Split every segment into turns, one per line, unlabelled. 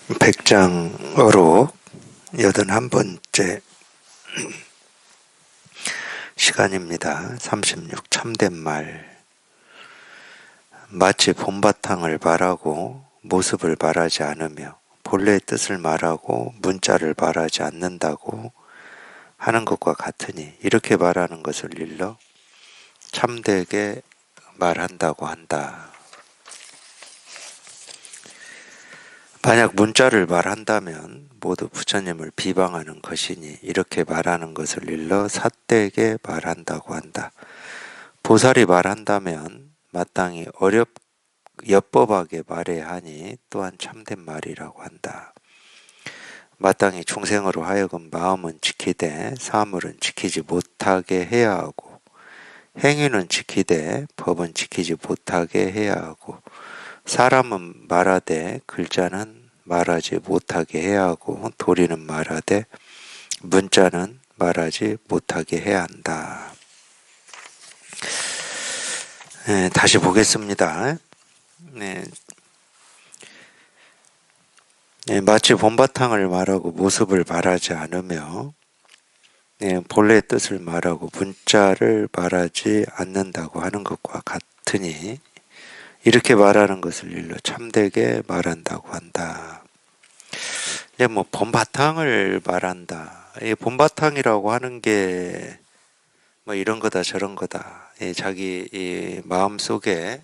백장어록 81번째 시간입니다. 36 참된 말. 마치 봄바탕을 말하고 모습을 말하지 않으며 본래의 뜻을 말하고 문자를 말하지 않는다고 하는 것과 같으니 이렇게 말하는 것을 일러 참되게 말한다고 한다. 만약 문자를 말한다면 모두 부처님을 비방하는 것이니 이렇게 말하는 것을 일러 삿되게 말한다고 한다. 보살이 말한다면 마땅히 옅법하게 말해야 하니 또한 참된 말이라고 한다. 마땅히 중생으로 하여금 마음은 지키되 사물은 지키지 못하게 해야 하고 행위는 지키되 법은 지키지 못하게 해야 하고 사람은 말하되 글자는 말하지 못하게 해야 하고 도리는 말하되 문자는 말하지 못하게 해야 한다. 다시 보겠습니다. 마치 봄바탕을 말하고 모습을 말하지 않으며 본래의 뜻을 말하고 문자를 말하지 않는다고 하는 것과 같으니 이렇게 말하는 것을 일러 참되게 말한다고 한다. 봄바탕을 말한다. 이 봄바탕이라고 하는 게 이런 거다 저런 거다. 자기 이 마음 속에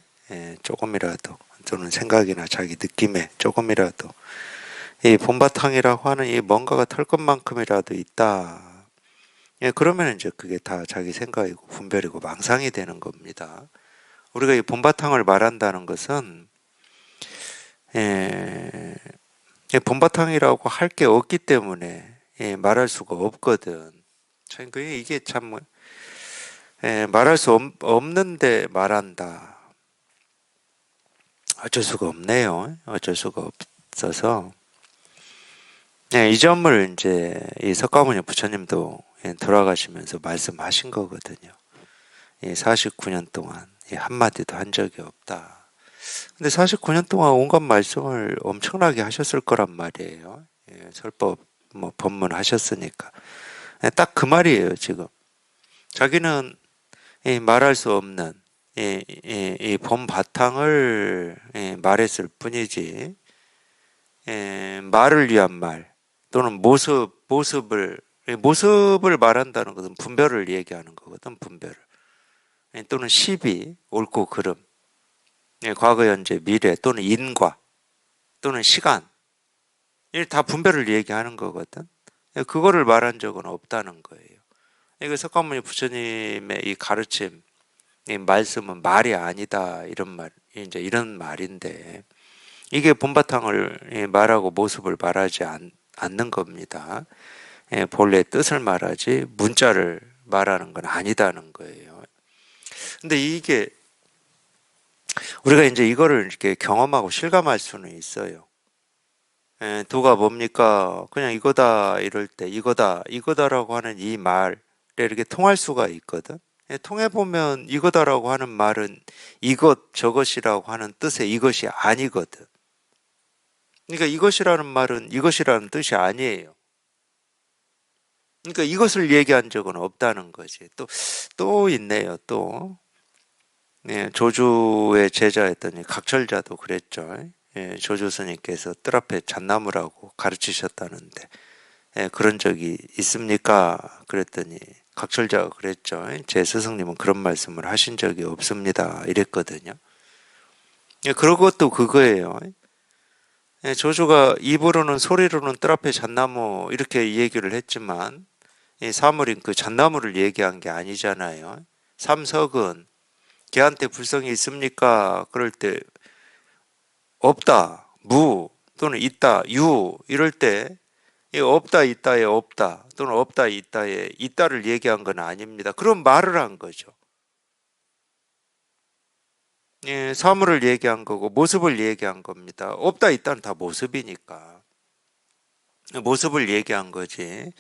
조금이라도 또는 생각이나 자기 느낌에 조금이라도 이 봄바탕이라고 하는 이 뭔가가 털 것만큼이라도 있다. 그러면 이제 그게 다 자기 생각이고 분별이고 망상이 되는 겁니다. 우리가 이 봄바탕을 말한다는 것은 봄바탕이라고 할 게 없기 때문에 말할 수가 없거든. 참 이게 참 말할 수 없는데 말한다. 어쩔 수가 없네요. 어쩔 수가 없어서 이 점을 이제 이 석가모니 부처님도 돌아가시면서 말씀하신 거거든요. 49년 동안 한마디도 한 적이 없다. 근데 49년 동안 온갖 말씀을 엄청나게 하셨을 거란 말이에요. 설법, 법문 하셨으니까. 딱 그 말이에요, 지금. 자기는 말할 수 없는 이 봄바탕을 말했을 뿐이지, 말을 위한 말, 또는 모습을 말한다는 것은 분별을 얘기하는 거거든, 분별을. 또는 시비, 옳고 그름, 과거, 현재, 미래, 또는 인과, 또는 시간, 다 분별을 얘기하는 거거든. 그거를 말한 적은 없다는 거예요. 이거 석가모니 부처님의 이 가르침, 이 말씀은 말이 아니다, 이제 이런 말인데, 이게 봄바탕을 말하고 모습을 말하지 않는 겁니다. 본래 뜻을 말하지 문자를 말하는 건 아니다는 거예요. 근데 이게 우리가 이제 이거를 이렇게 경험하고 실감할 수는 있어요. 도가 뭡니까? 그냥 이거다 이럴 때 이거다라고 하는 이 말에 이렇게 통할 수가 있거든. 통해 보면 이거다라고 하는 말은 이것 저것이라고 하는 뜻의 이것이 아니거든. 그러니까 이것이라는 말은 이것이라는 뜻이 아니에요. 그러니까 이것을 얘기한 적은 없다는 거지. 또 있네요. 또 조주의 제자였더니 각철자도 그랬죠. 조주 스님께서 뜰 앞에 잣나무라고 가르치셨다는데 그런 적이 있습니까? 그랬더니 각철자가 그랬죠. 제 스승님은 그런 말씀을 하신 적이 없습니다. 이랬거든요. 그런 것도 그거예요. 조주가 입으로는 소리로는 뜰 앞에 잣나무 이렇게 얘기를 했지만 사물인 그 잣나무를 얘기한 게 아니잖아요. 삼석은 걔한테 불성이 있습니까? 그럴 때 없다, 무 또는 있다, 유 이럴 때 없다 있다에 없다 또는 없다 있다에 있다를 얘기한 건 아닙니다. 그런 말을 한 거죠. 사물을 얘기한 거고 모습을 얘기한 겁니다. 없다 있다는 다 모습이니까 모습을 얘기한 거지.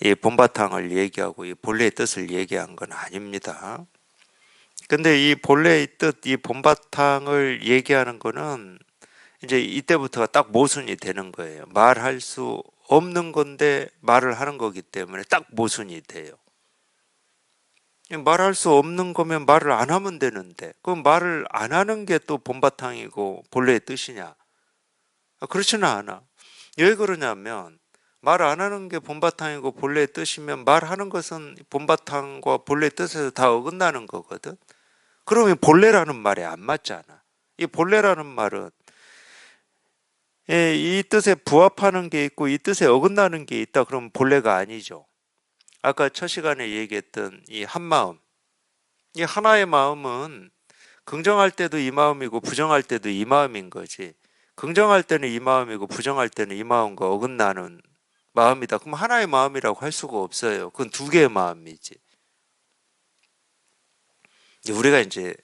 이 봄바탕을 얘기하고 이 본래의 뜻을 얘기한 건 아닙니다. 근데 이 본래의 뜻, 이 봄바탕을 얘기하는 거는 이제 이때부터가 딱 모순이 되는 거예요. 말할 수 없는 건데 말을 하는 거기 때문에 딱 모순이 돼요. 말할 수 없는 거면 말을 안 하면 되는데, 그럼 말을 안 하는 게 또 본바탕이고 본래의 뜻이냐? 그렇지는 않아. 왜 그러냐면, 말 안 하는 게 본바탕이고 본래의 뜻이면 말하는 것은 본바탕과 본래의 뜻에서 다 어긋나는 거거든. 그러면 본래라는 말이 안 맞잖아. 이 본래라는 말은 이 뜻에 부합하는 게 있고 이 뜻에 어긋나는 게 있다. 그러면 본래가 아니죠. 아까 첫 시간에 얘기했던 이 한마음, 이 하나의 마음은 긍정할 때도 이 마음이고 부정할 때도 이 마음인 거지. 긍정할 때는 이 마음이고 부정할 때는 이 마음과 어긋나는 마음이다. 그럼 하나의 마음이라고 할 수가 없어요. 그건 두 개의 마음이지. 우리가 이제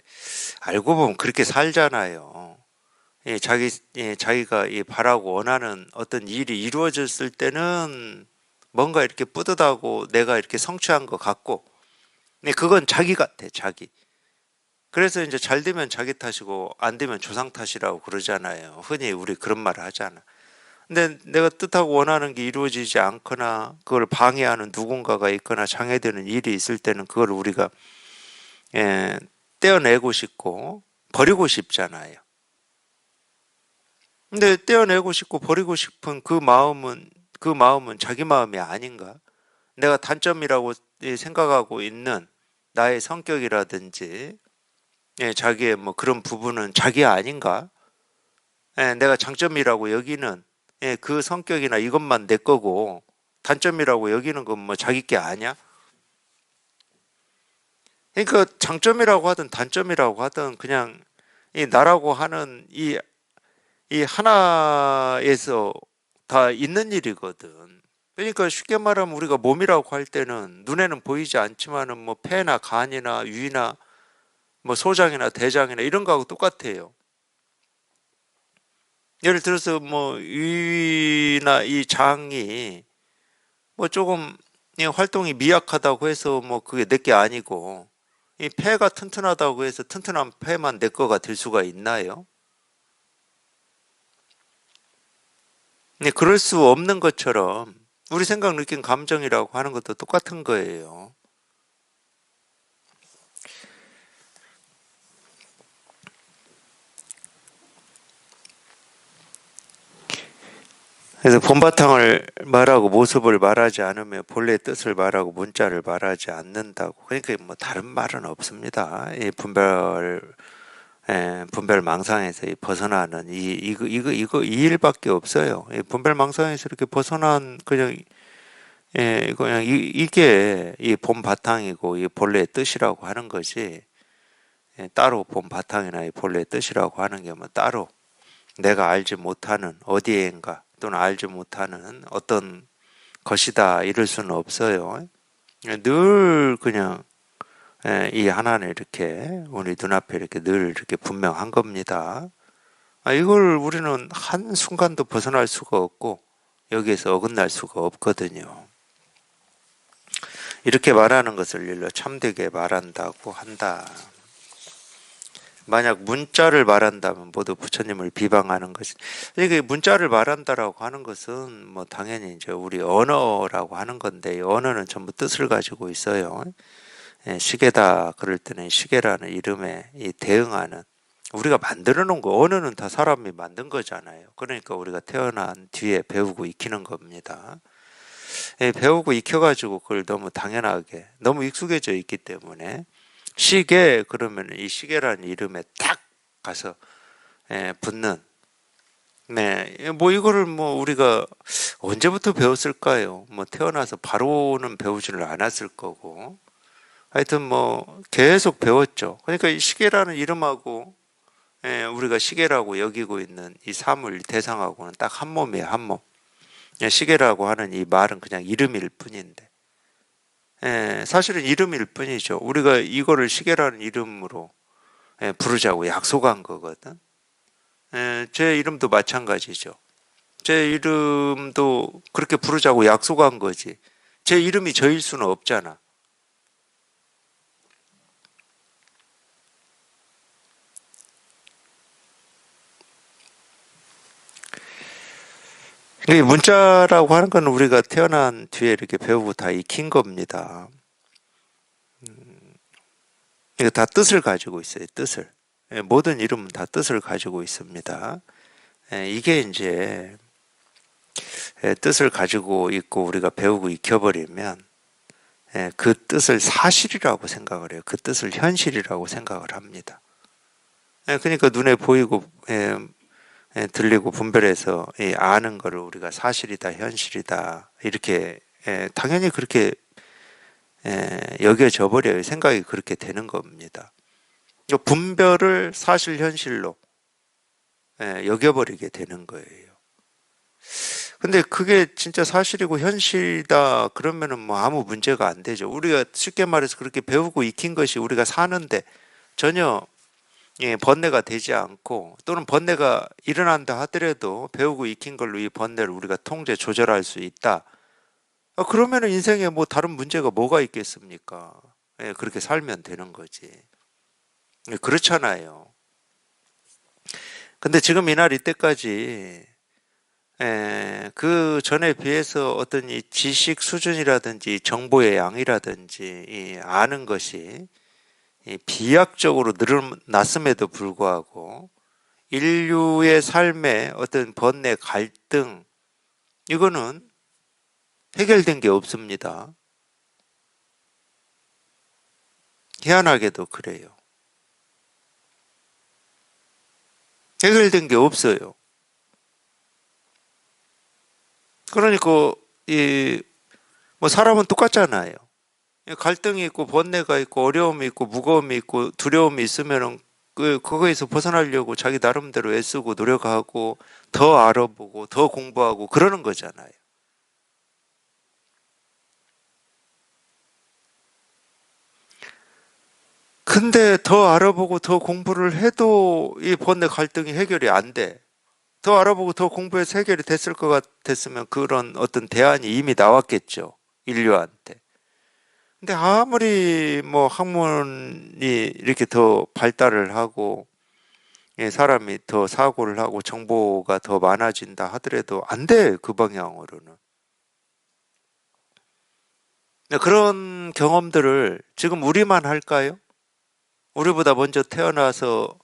알고 보면 그렇게 살잖아요. 자기가 바라고 원하는 어떤 일이 이루어졌을 때는 뭔가 이렇게 뿌듯하고 내가 이렇게 성취한 것 같고, 그건 자기 같아, 자기. 그래서 이제 잘 되면 자기 탓이고 안 되면 조상 탓이라고 그러잖아요. 흔히 우리 그런 말을 하잖아. 근데 내가 뜻하고 원하는 게 이루어지지 않거나 그걸 방해하는 누군가가 있거나 장애되는 일이 있을 때는 그걸 우리가 예, 떼어내고 싶고 버리고 싶잖아요. 근데 떼어내고 싶고 버리고 싶은 그 마음은 자기 마음이 아닌가? 내가 단점이라고 생각하고 있는 나의 성격이라든지 자기의 뭐 그런 부분은 자기 아닌가? 내가 장점이라고 여기는 그 성격이나 이것만 내 거고 단점이라고 여기는 건 뭐 자기 게 아니야? 그러니까 장점이라고 하든 단점이라고 하든 그냥 이 나라고 하는 이 하나에서 다 있는 일이거든. 그러니까 쉽게 말하면 우리가 몸이라고 할 때는 눈에는 보이지 않지만은 뭐 폐나 간이나 위나 뭐 소장이나 대장이나 이런 거하고 똑같아요. 예를 들어서 뭐 위나 이 장이 뭐 조금 이 활동이 미약하다고 해서 뭐 그게 내 게 아니고 이 폐가 튼튼하다고 해서 튼튼한 폐만 내 거가 될 수가 있나요? 근데 그럴 수 없는 것처럼 우리 생각, 느낀, 감정이라고 하는 것도 똑같은 거예요. 그래서 본바탕을 말하고 모습을 말하지 않으며 본래의 뜻을 말하고 문자를 말하지 않는다고. 그러니까 뭐 다른 말은 없습니다. 이 분별 망상에서 벗어나는 이 일밖에 없어요. 이 분별 망상에서 이렇게 벗어난 그냥 그냥 이게 이 본바탕이고 이 본래의 뜻이라고 하는 것이 따로 본바탕이나 이 본래의 뜻이라고 하는 게 뭐 따로 내가 알지 못하는 어디에인가 또는 알지 못하는 어떤 것이다 이럴 수는 없어요. 늘 그냥 이 하나는 이렇게 우리 눈앞에 이렇게 늘 이렇게 분명한 겁니다. 이걸 우리는 한순간도 벗어날 수가 없고 여기에서 어긋날 수가 없거든요. 이렇게 말하는 것을 일러 참되게 말한다고 한다. 만약 문자를 말한다면 모두 부처님을 비방하는 것이. 이게 문자를 말한다라고 하는 것은 뭐 당연히 이제 우리 언어라고 하는 건데, 이 언어는 전부 뜻을 가지고 있어요. 시계다 그럴 때는 시계라는 이름에 이 대응하는, 우리가 만들어 놓은 거, 언어는 다 사람이 만든 거잖아요. 그러니까 우리가 태어난 뒤에 배우고 익히는 겁니다. 배우고 익혀가지고 그걸 너무 당연하게 너무 익숙해져 있기 때문에 시계 그러면 이 시계라는 이름에 딱 가서 붙는. 네, 뭐 이거를 뭐 우리가 언제부터 배웠을까요? 뭐 태어나서 바로는 배우지를 않았을 거고 하여튼 뭐 계속 배웠죠. 그러니까 이 시계라는 이름하고 우리가 시계라고 여기고 있는 이 사물 대상하고는 딱 한 몸이에요, 한 몸. 시계라고 하는 이 말은 그냥 이름일 뿐인데 사실은 이름일 뿐이죠. 우리가 이거를 시계라는 이름으로 부르자고 약속한 거거든. 제 이름도 마찬가지죠. 제 이름도 그렇게 부르자고 약속한 거지. 제 이름이 저일 수는 없잖아. 이 문자라고 하는 건 우리가 태어난 뒤에 이렇게 배우고 다 익힌 겁니다. 이거 다 뜻을 가지고 있어요. 뜻을. 예, 모든 이름은 다 뜻을 가지고 있습니다. 예, 이게 이제 뜻을 가지고 있고 우리가 배우고 익혀버리면 그 뜻을 사실이라고 생각을 해요. 그 뜻을 현실이라고 생각을 합니다. 그러니까 눈에 보이고 들리고 분별해서 아는 거를 우리가 사실이다, 현실이다 이렇게 당연히 그렇게 여겨져 버려요. 생각이 그렇게 되는 겁니다. 분별을 사실, 현실로 여겨버리게 되는 거예요. 근데 그게 진짜 사실이고 현실이다 그러면은 뭐 아무 문제가 안 되죠. 우리가 쉽게 말해서 그렇게 배우고 익힌 것이 우리가 사는데 전혀 번뇌가 되지 않고 또는 번뇌가 일어난다 하더라도 배우고 익힌 걸로 이 번뇌를 우리가 통제 조절할 수 있다. 그러면은 인생에 뭐 다른 문제가 뭐가 있겠습니까? 그렇게 살면 되는 거지. 그렇잖아요. 근데 지금 이날 이때까지 그 전에 비해서 어떤 이 지식 수준이라든지 정보의 양이라든지 이 아는 것이 이 비약적으로 늘어났음에도 불구하고 인류의 삶의 어떤 번뇌 갈등 이거는 해결된 게 없습니다. 희한하게도 그래요. 해결된 게 없어요. 그러니까 이 뭐 사람은 똑같잖아요. 갈등이 있고 번뇌가 있고 어려움이 있고 무거움이 있고 두려움이 있으면은 그거에서 벗어나려고 자기 나름대로 애쓰고 노력하고 더 알아보고 더 공부하고 그러는 거잖아요. 근데 더 알아보고 더 공부를 해도 이 번뇌 갈등이 해결이 안 돼. 더 알아보고 더 공부해서 해결이 됐을 것 같았으면 그런 어떤 대안이 이미 나왔겠죠. 인류한테. 근데 아무리 뭐 학문이 이렇게 더 발달을 하고 사람이 더 사고를 하고 정보가 더 많아진다 하더라도 안 돼, 그 방향으로는. 그런 경험들을 지금 우리만 할까요? 우리보다 먼저 태어나서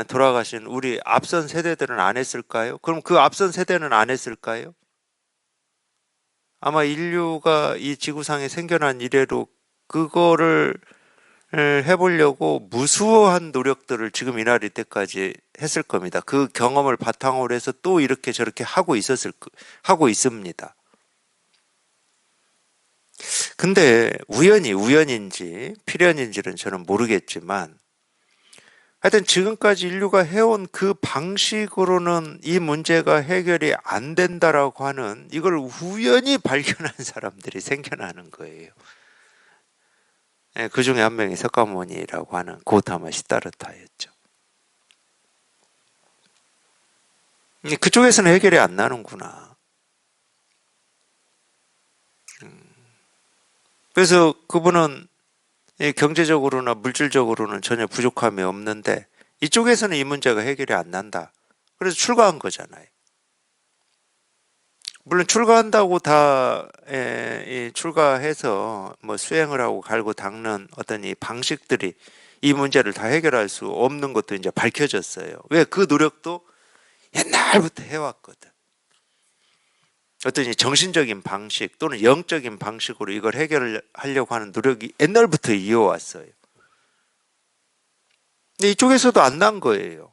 돌아가신 우리 앞선 세대들은 안 했을까요? 그럼 그 앞선 세대는 안 했을까요? 아마 인류가 이 지구상에 생겨난 이래로 그거를 해보려고 무수한 노력들을 지금 이날 이때까지 했을 겁니다. 그 경험을 바탕으로 해서 또 이렇게 저렇게 하고 있습니다. 근데 우연인지 필연인지는 저는 모르겠지만 하여튼 지금까지 인류가 해온 그 방식으로는 이 문제가 해결이 안 된다라고 하는 이걸 우연히 발견한 사람들이 생겨나는 거예요. 그 중에 한 명이 석가모니라고 하는 고타마 시다르타였죠. 그쪽에서는 해결이 안 나는구나. 그래서 그분은 경제적으로나 물질적으로는 전혀 부족함이 없는데 이쪽에서는 이 문제가 해결이 안 난다. 그래서 출가한 거잖아요. 물론 출가한다고 다 출가해서 뭐 수행을 하고 갈고 닦는 어떤 이 방식들이 이 문제를 다 해결할 수 없는 것도 이제 밝혀졌어요. 왜? 그 노력도 옛날부터 해왔거든. 어떤 이 정신적인 방식 또는 영적인 방식으로 이걸 해결하려고 하는 노력이 옛날부터 이어왔어요. 근데 이쪽에서도 안 난 거예요.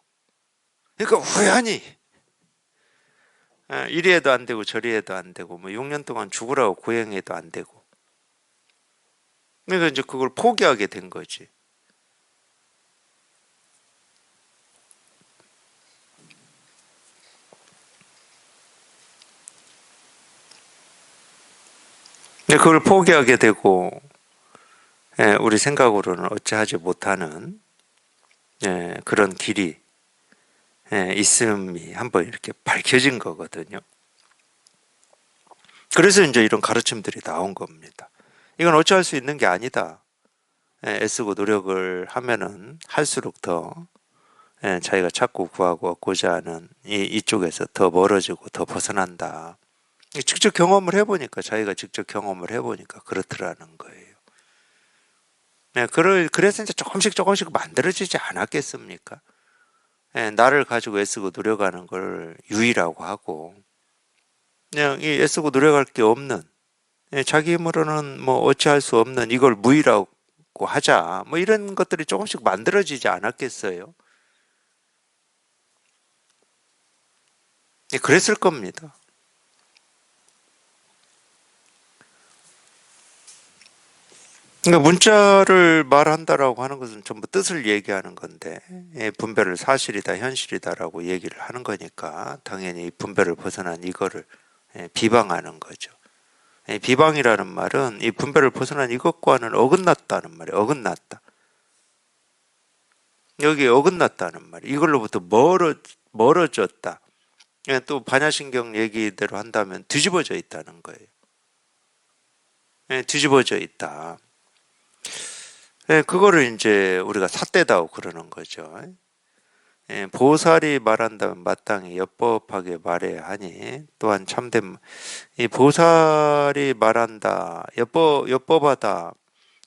그러니까 우연히 이리 해도 안 되고 저리 해도 안 되고 뭐 6년 동안 죽으라고 고행해도 안 되고 그러니까 이제 그걸 포기하게 된 거지. 근데 그걸 포기하게 되고 우리 생각으로는 어찌하지 못하는 그런 길이 있음이 한번 이렇게 밝혀진 거거든요. 그래서 이제 이런 가르침들이 나온 겁니다. 이건 어찌할 수 있는 게 아니다. 애쓰고 노력을 하면은 할수록 더 자기가 찾고 구하고 얻고자 하는 이쪽에서 더 멀어지고 더 벗어난다. 직접 경험을 해보니까, 자기가 직접 경험을 해보니까 그렇더라는 거예요. 그래서 이제 조금씩 조금씩 만들어지지 않았겠습니까? 나를 가지고 애쓰고 노력하는 걸 유의라고 하고, 그냥 이 애쓰고 노력할 게 없는, 자기 힘으로는 뭐 어찌할 수 없는 이걸 무의라고 하자, 뭐 이런 것들이 조금씩 만들어지지 않았겠어요? 그랬을 겁니다. 그러니까 문자를 말한다라고 하는 것은 전부 뜻을 얘기하는 건데, 분별을 사실이다, 현실이다라고 얘기를 하는 거니까 당연히 이 분별을 벗어난 이거를 비방하는 거죠. 비방이라는 말은 이 분별을 벗어난 이것과는 어긋났다는 말이에요. 어긋났다. 여기 어긋났다는 말이에요. 이걸로부터 멀어졌다. 또 반야신경 얘기대로 한다면 뒤집어져 있다는 거예요. 뒤집어져 있다. 그거를 이제 우리가 삿대다고 그러는 거죠. 보살이 말한다면 마땅히 엽법하게 말해야 하니 또한 참된 이 보살이 말한다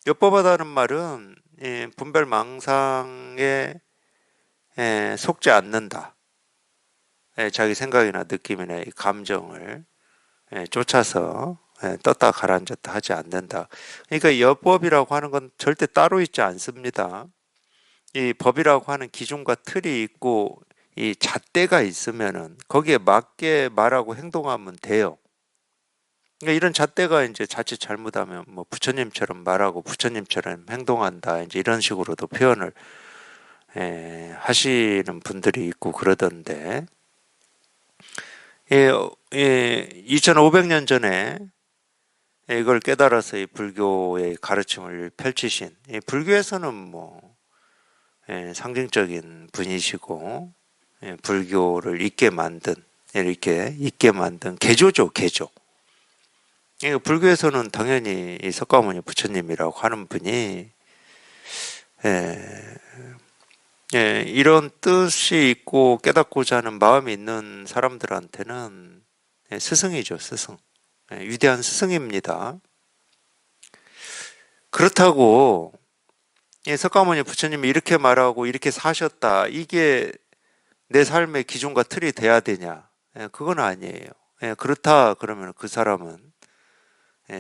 엽법하다는 말은 분별망상에 속지 않는다. 자기 생각이나 느낌이나 감정을 쫓아서 떴다 가라앉았다 하지 않는다. 그러니까 엽법이라고 하는 건 절대 따로 있지 않습니다. 이 법이라고 하는 기준과 틀이 있고 이 잣대가 있으면은 거기에 맞게 말하고 행동하면 돼요. 그러니까 이런 잣대가 이제 자칫 잘못하면 뭐 부처님처럼 말하고 부처님처럼 행동한다, 이제 이런 식으로도 표현을 하시는 분들이 있고 그러던데, 2500년 전에 이걸 깨달아서 이 불교의 가르침을 펼치신, 이 불교에서는 뭐 상징적인 분이시고, 불교를 이렇게 있게 만든 개조죠, 개조. 불교에서는 당연히 이 석가모니 부처님이라고 하는 분이 이런 뜻이 있고 깨닫고자 하는 마음이 있는 사람들한테는 스승이죠, 스승. 위대한 스승입니다. 그렇다고 석가모니 부처님이 이렇게 말하고 이렇게 사셨다, 이게 내 삶의 기준과 틀이 돼야 되냐? 그건 아니에요. 그렇다 그러면 그 사람은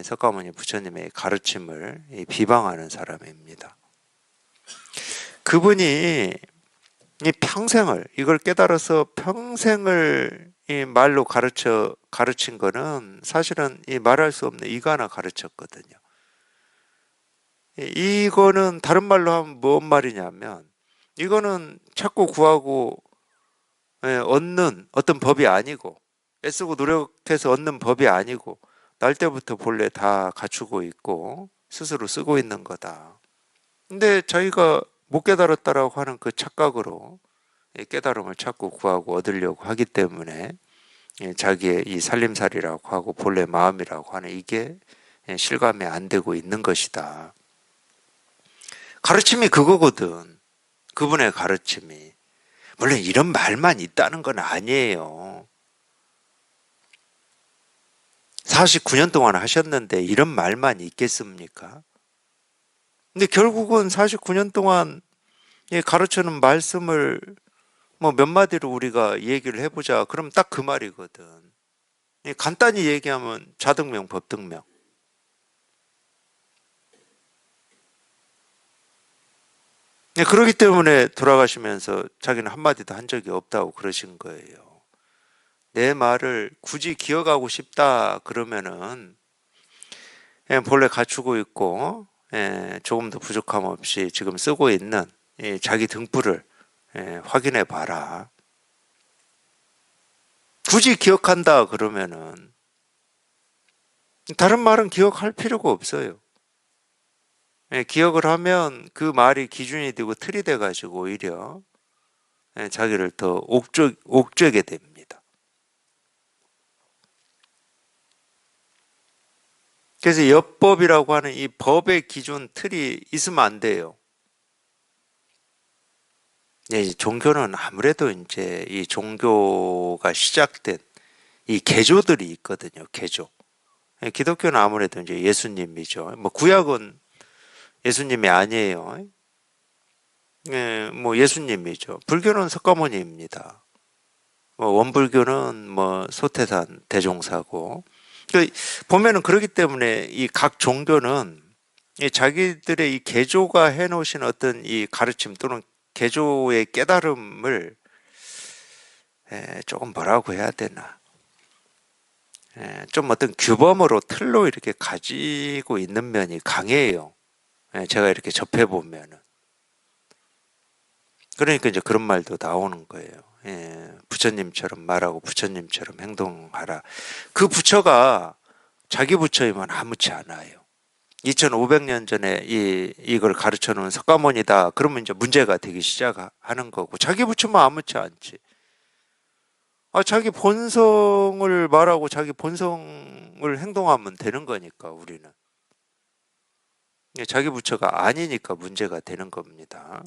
석가모니 부처님의 가르침을 비방하는 사람입니다. 그분이 이 평생을, 이걸 깨달아서 평생을 이 말로 가르친 거는 사실은 이 말할 수 없는 이거 하나 가르쳤거든요. 이거는 다른 말로 하면 뭔 말이냐면, 이거는 찾고 구하고 얻는 어떤 법이 아니고, 애쓰고 노력해서 얻는 법이 아니고, 날 때부터 본래 다 갖추고 있고 스스로 쓰고 있는 거다. 근데 자기가 못 깨달았다라고 하는 그 착각으로 깨달음을 찾고 구하고 얻으려고 하기 때문에 자기의 이 살림살이라고 하고 본래 마음이라고 하는 이게 실감이 안 되고 있는 것이다. 가르침이 그거거든. 그분의 가르침이. 물론 이런 말만 있다는 건 아니에요. 49년 동안 하셨는데 이런 말만 있겠습니까? 근데 결국은 49년 동안 가르치는 말씀을 뭐 몇 마디로 우리가 얘기를 해보자. 그럼 딱 그 말이거든. 간단히 얘기하면 자등명, 법등명. 그렇기 때문에 돌아가시면서 자기는 한마디도 한 적이 없다고 그러신 거예요. 내 말을 굳이 기억하고 싶다 그러면은 본래 갖추고 있고 조금도 부족함 없이 지금 쓰고 있는 자기 등불을 확인해 봐라. 굳이 기억한다 그러면은 다른 말은 기억할 필요가 없어요. 기억을 하면 그 말이 기준이 되고 틀이 돼가지고 오히려 자기를 더 옥죄게 됩니다. 그래서 엽법이라고 하는 이 법의 기준 틀이 있으면 안 돼요. 이 종교는 아무래도 이제 이 종교가 시작된 이 개조들이 있거든요. 개조. 기독교는 아무래도 이제 예수님이죠. 뭐 구약은 예수님이 아니에요. 뭐 예수님이죠. 불교는 석가모니입니다. 뭐 원불교는 뭐 소태산 대종사고. 그 보면은 그렇기 때문에 이 각 종교는 이 자기들의 이 개조가 해놓으신 어떤 이 가르침 또는 개조의 깨달음을 조금 뭐라고 해야 되나. 좀 어떤 규범으로 틀로 이렇게 가지고 있는 면이 강해요. 제가 이렇게 접해보면은. 그러니까 이제 그런 말도 나오는 거예요. 부처님처럼 말하고 부처님처럼 행동하라. 그 부처가 자기 부처이면 아무렇지 않아요. 2500년 전에 이걸 가르쳐 놓은 석가모니다. 그러면 이제 문제가 되기 시작하는 거고, 자기 부처면 아무렇지 않지. 자기 본성을 말하고 자기 본성을 행동하면 되는 거니까, 우리는. 자기 부처가 아니니까 문제가 되는 겁니다.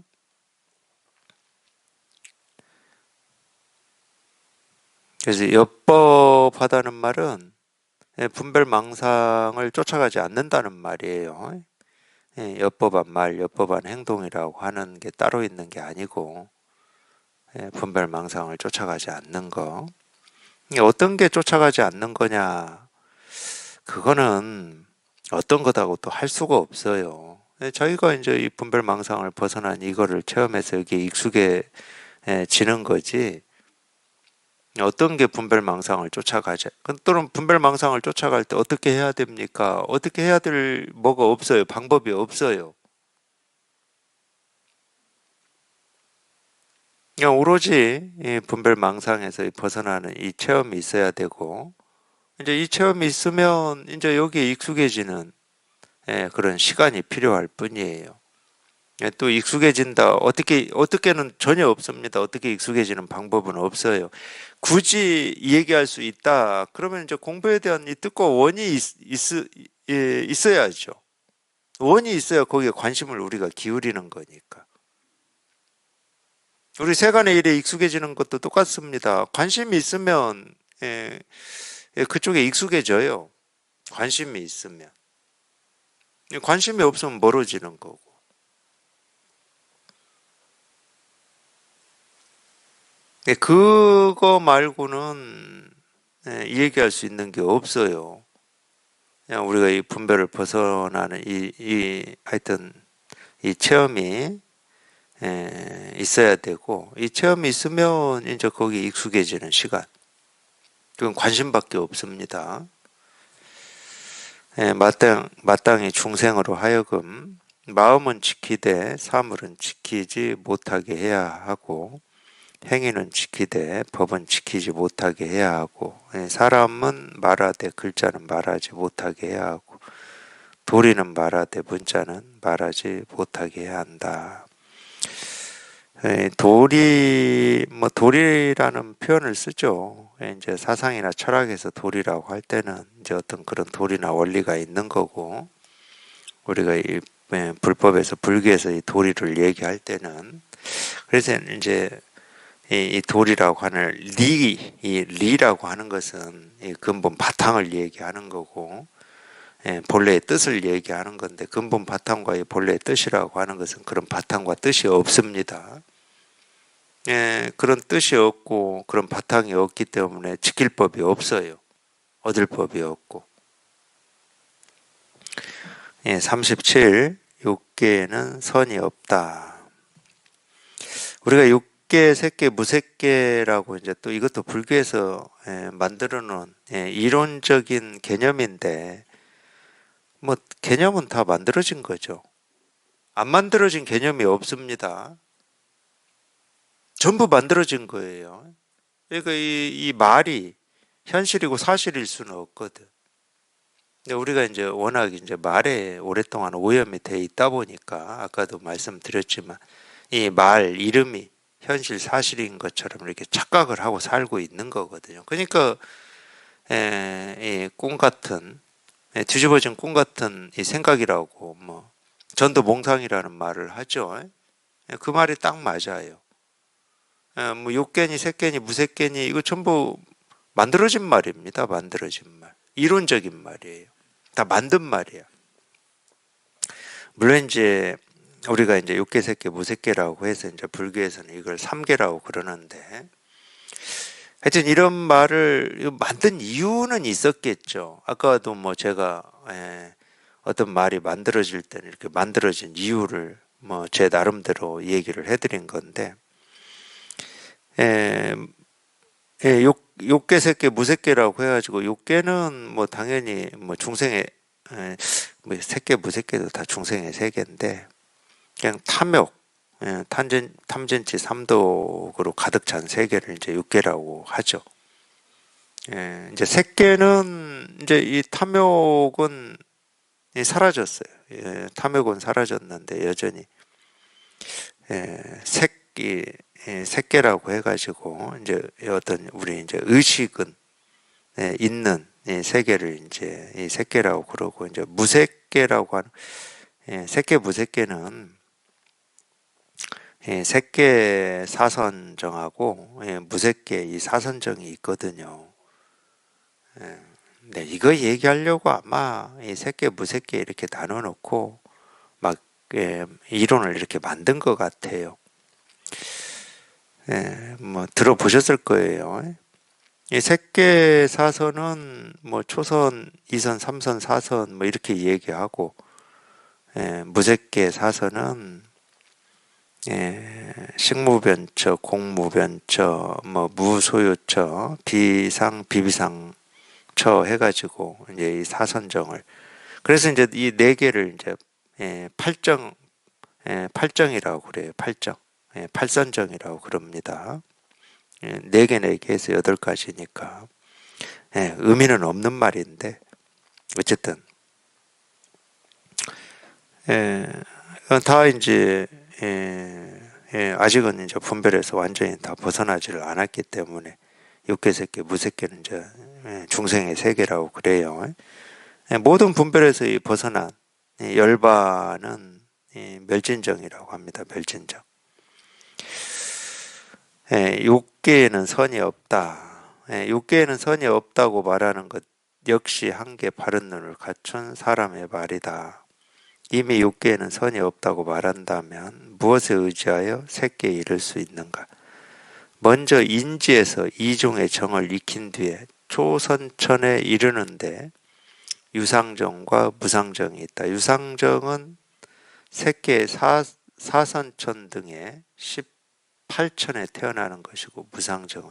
그래서 엽법하다는 말은 분별망상을 쫓아가지 않는다는 말이에요. 엽법한 말, 엽법한 행동이라고 하는 게 따로 있는 게 아니고 분별망상을 쫓아가지 않는 거. 어떤 게 쫓아가지 않는 거냐? 그거는 어떤 거다고 또 할 수가 없어요. 저희가 이제 이 분별망상을 벗어난 이거를 체험해서 여기에 익숙해지는 거지. 어떤 게 분별망상을 쫓아가지? 또는 분별망상을 쫓아갈 때 어떻게 해야 됩니까? 어떻게 해야 될 뭐가 없어요. 방법이 없어요. 그냥 오로지 이 분별망상에서 벗어나는 이 체험이 있어야 되고, 이제 이 체험이 있으면 이제 여기에 익숙해지는 그런 시간이 필요할 뿐이에요. 또 익숙해진다. 어떻게는 전혀 없습니다. 어떻게 익숙해지는 방법은 없어요. 굳이 얘기할 수 있다. 그러면 이제 공부에 대한 이 뜻과 원이 있어야죠. 원이 있어야 거기에 관심을 우리가 기울이는 거니까. 우리 세간의 일에 익숙해지는 것도 똑같습니다. 관심이 있으면 그쪽에 익숙해져요. 관심이 있으면. 관심이 없으면 멀어지는 거고. 그거 말고는 얘기할 수 있는 게 없어요. 그냥 우리가 이 분별을 벗어나는 하여튼 이 체험이 있어야 되고, 이 체험이 있으면 이제 거기에 익숙해지는 시간. 그건 관심밖에 없습니다. 마땅히 중생으로 하여금 마음은 지키되 사물은 지키지 못하게 해야 하고, 행위는 지키되 법은 지키지 못하게 해야 하고, 사람은 말하되 글자는 말하지 못하게 해야 하고, 도리는 말하되 문자는 말하지 못하게 해야 한다. 도리라는 표현을 쓰죠. 이제 사상이나 철학에서 도리라고 할 때는 이제 어떤 그런 도리나 원리가 있는 거고, 우리가 이 불법에서 불교에서 이 도리를 얘기할 때는, 그래서 이제 이 도리라고 하는 이 리라고 하는 것은 이 근본 바탕을 얘기하는 거고, 본래의 뜻을 얘기하는 건데, 근본 바탕과 이 본래의 뜻이라고 하는 것은 그런 바탕과 뜻이 없습니다. 그런 뜻이 없고 그런 바탕이 없기 때문에 지킬 법이 없어요. 얻을 법이 없고. 37. 육계에는 선이 없다. 우리가 육계, 색계, 무색계라고 이제 또 이것도 불교에서 만들어 놓은 이론적인 개념인데, 뭐 개념은 다 만들어진 거죠. 안 만들어진 개념이 없습니다. 전부 만들어진 거예요. 그러니까 이 말이 현실이고 사실일 수는 없거든. 근데 우리가 이제 워낙 이제 말에 오랫동안 오염이 돼 있다 보니까, 아까도 말씀드렸지만 이 말 이름이 현실 사실인 것처럼 이렇게 착각을 하고 살고 있는 거거든요. 그러니까 이 꿈 같은, 뒤집어진 꿈 같은 이 생각이라고 뭐 전도몽상이라는 말을 하죠. 그 말이 딱 맞아요. 뭐 욕개니, 색개니, 무색개니 이거 전부 만들어진 말입니다. 만들어진 말. 이론적인 말이에요. 다 만든 말이야. 물론 이제 우리가 이제 욕개, 색개, 무색개라고 해서 이제 불교에서는 이걸 삼계라고 그러는데 하여튼 이런 말을 만든 이유는 있었겠죠. 아까도 뭐 제가 어떤 말이 만들어질 때는 이렇게 만들어진 이유를 뭐 제 나름대로 얘기를 해드린 건데 욕계 색계 무색계라고 해가지고 욕계는 뭐 당연히 뭐 중생의 뭐 색계 무색계도 다 중생의 세계인데 그냥 탐욕 탐진치 삼독으로 가득 찬 세계를 이제 육계라고 하죠. 이제 색계는 이제 이 탐욕은 사라졌어요. 탐욕은 사라졌는데 여전히 색이 색계라고 해가지고 이제 어떤 우리 이제 의식은 있는 세계를 이제 이 색계라고 그러고 이제 무색계라고 하는 색계 무색계는 색계 사선정하고 무색계 이 사선정이 있거든요. 네, 이거 얘기하려고 아마 이 색계 무색계 이렇게 나눠놓고 막 이론을 이렇게 만든 것 같아요. 뭐 들어보셨을 거예요. 이 색계 사선은 뭐 초선, 2선, 3선, 4선 뭐 이렇게 얘기하고 무색계 사선은 식무변처, 공무변처, 뭐 무소유처, 비상, 비비상처 해가지고 이제 이 사선정을 그래서 이제 이 네 개를 이제 팔정, 팔정이라고 그래요. 팔정, 팔선정이라고 그럽니다. 네 개, 네 개에서 8가지니까 의미는 없는 말인데 어쨌든 다 이제 아직은 이제 분별에서 완전히 다 벗어나지를 않았기 때문에 육계, 색계, 무색계는 이제 중생의 세계라고 그래요. 모든 분별에서 벗어난 열반은 멸진정이라고 합니다. 멸진정. 육계에는 선이 없다. 육계에는 선이 없다고 말하는 것 역시 한계 바른 눈을 갖춘 사람의 말이다. 이미 육계에는 선이 없다고 말한다면 무엇에 의지하여 색계에 이를 수 있는가? 먼저 인지에서 이종의 정을 익힌 뒤에 초선천에 이르는데 유상정과 무상정이 있다. 유상정은 색계의 사선천 등의 18천에 태어나는 것이고 무상정은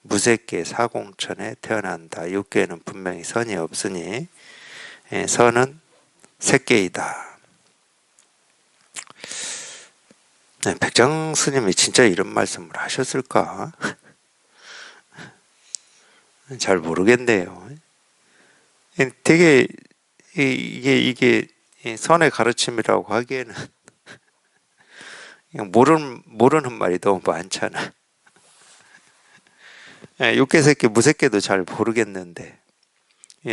무색계 사공천에 태어난다. 육계에는 분명히 선이 없으니 선은 색계이다. 백장 스님이 진짜 이런 말씀을 하셨을까? 잘 모르겠네요. 되게 이게 선의 가르침이라고 하기에는 그냥 모르는 말이 너무 많잖아. 육계, 색계, 무색계도 잘 모르겠는데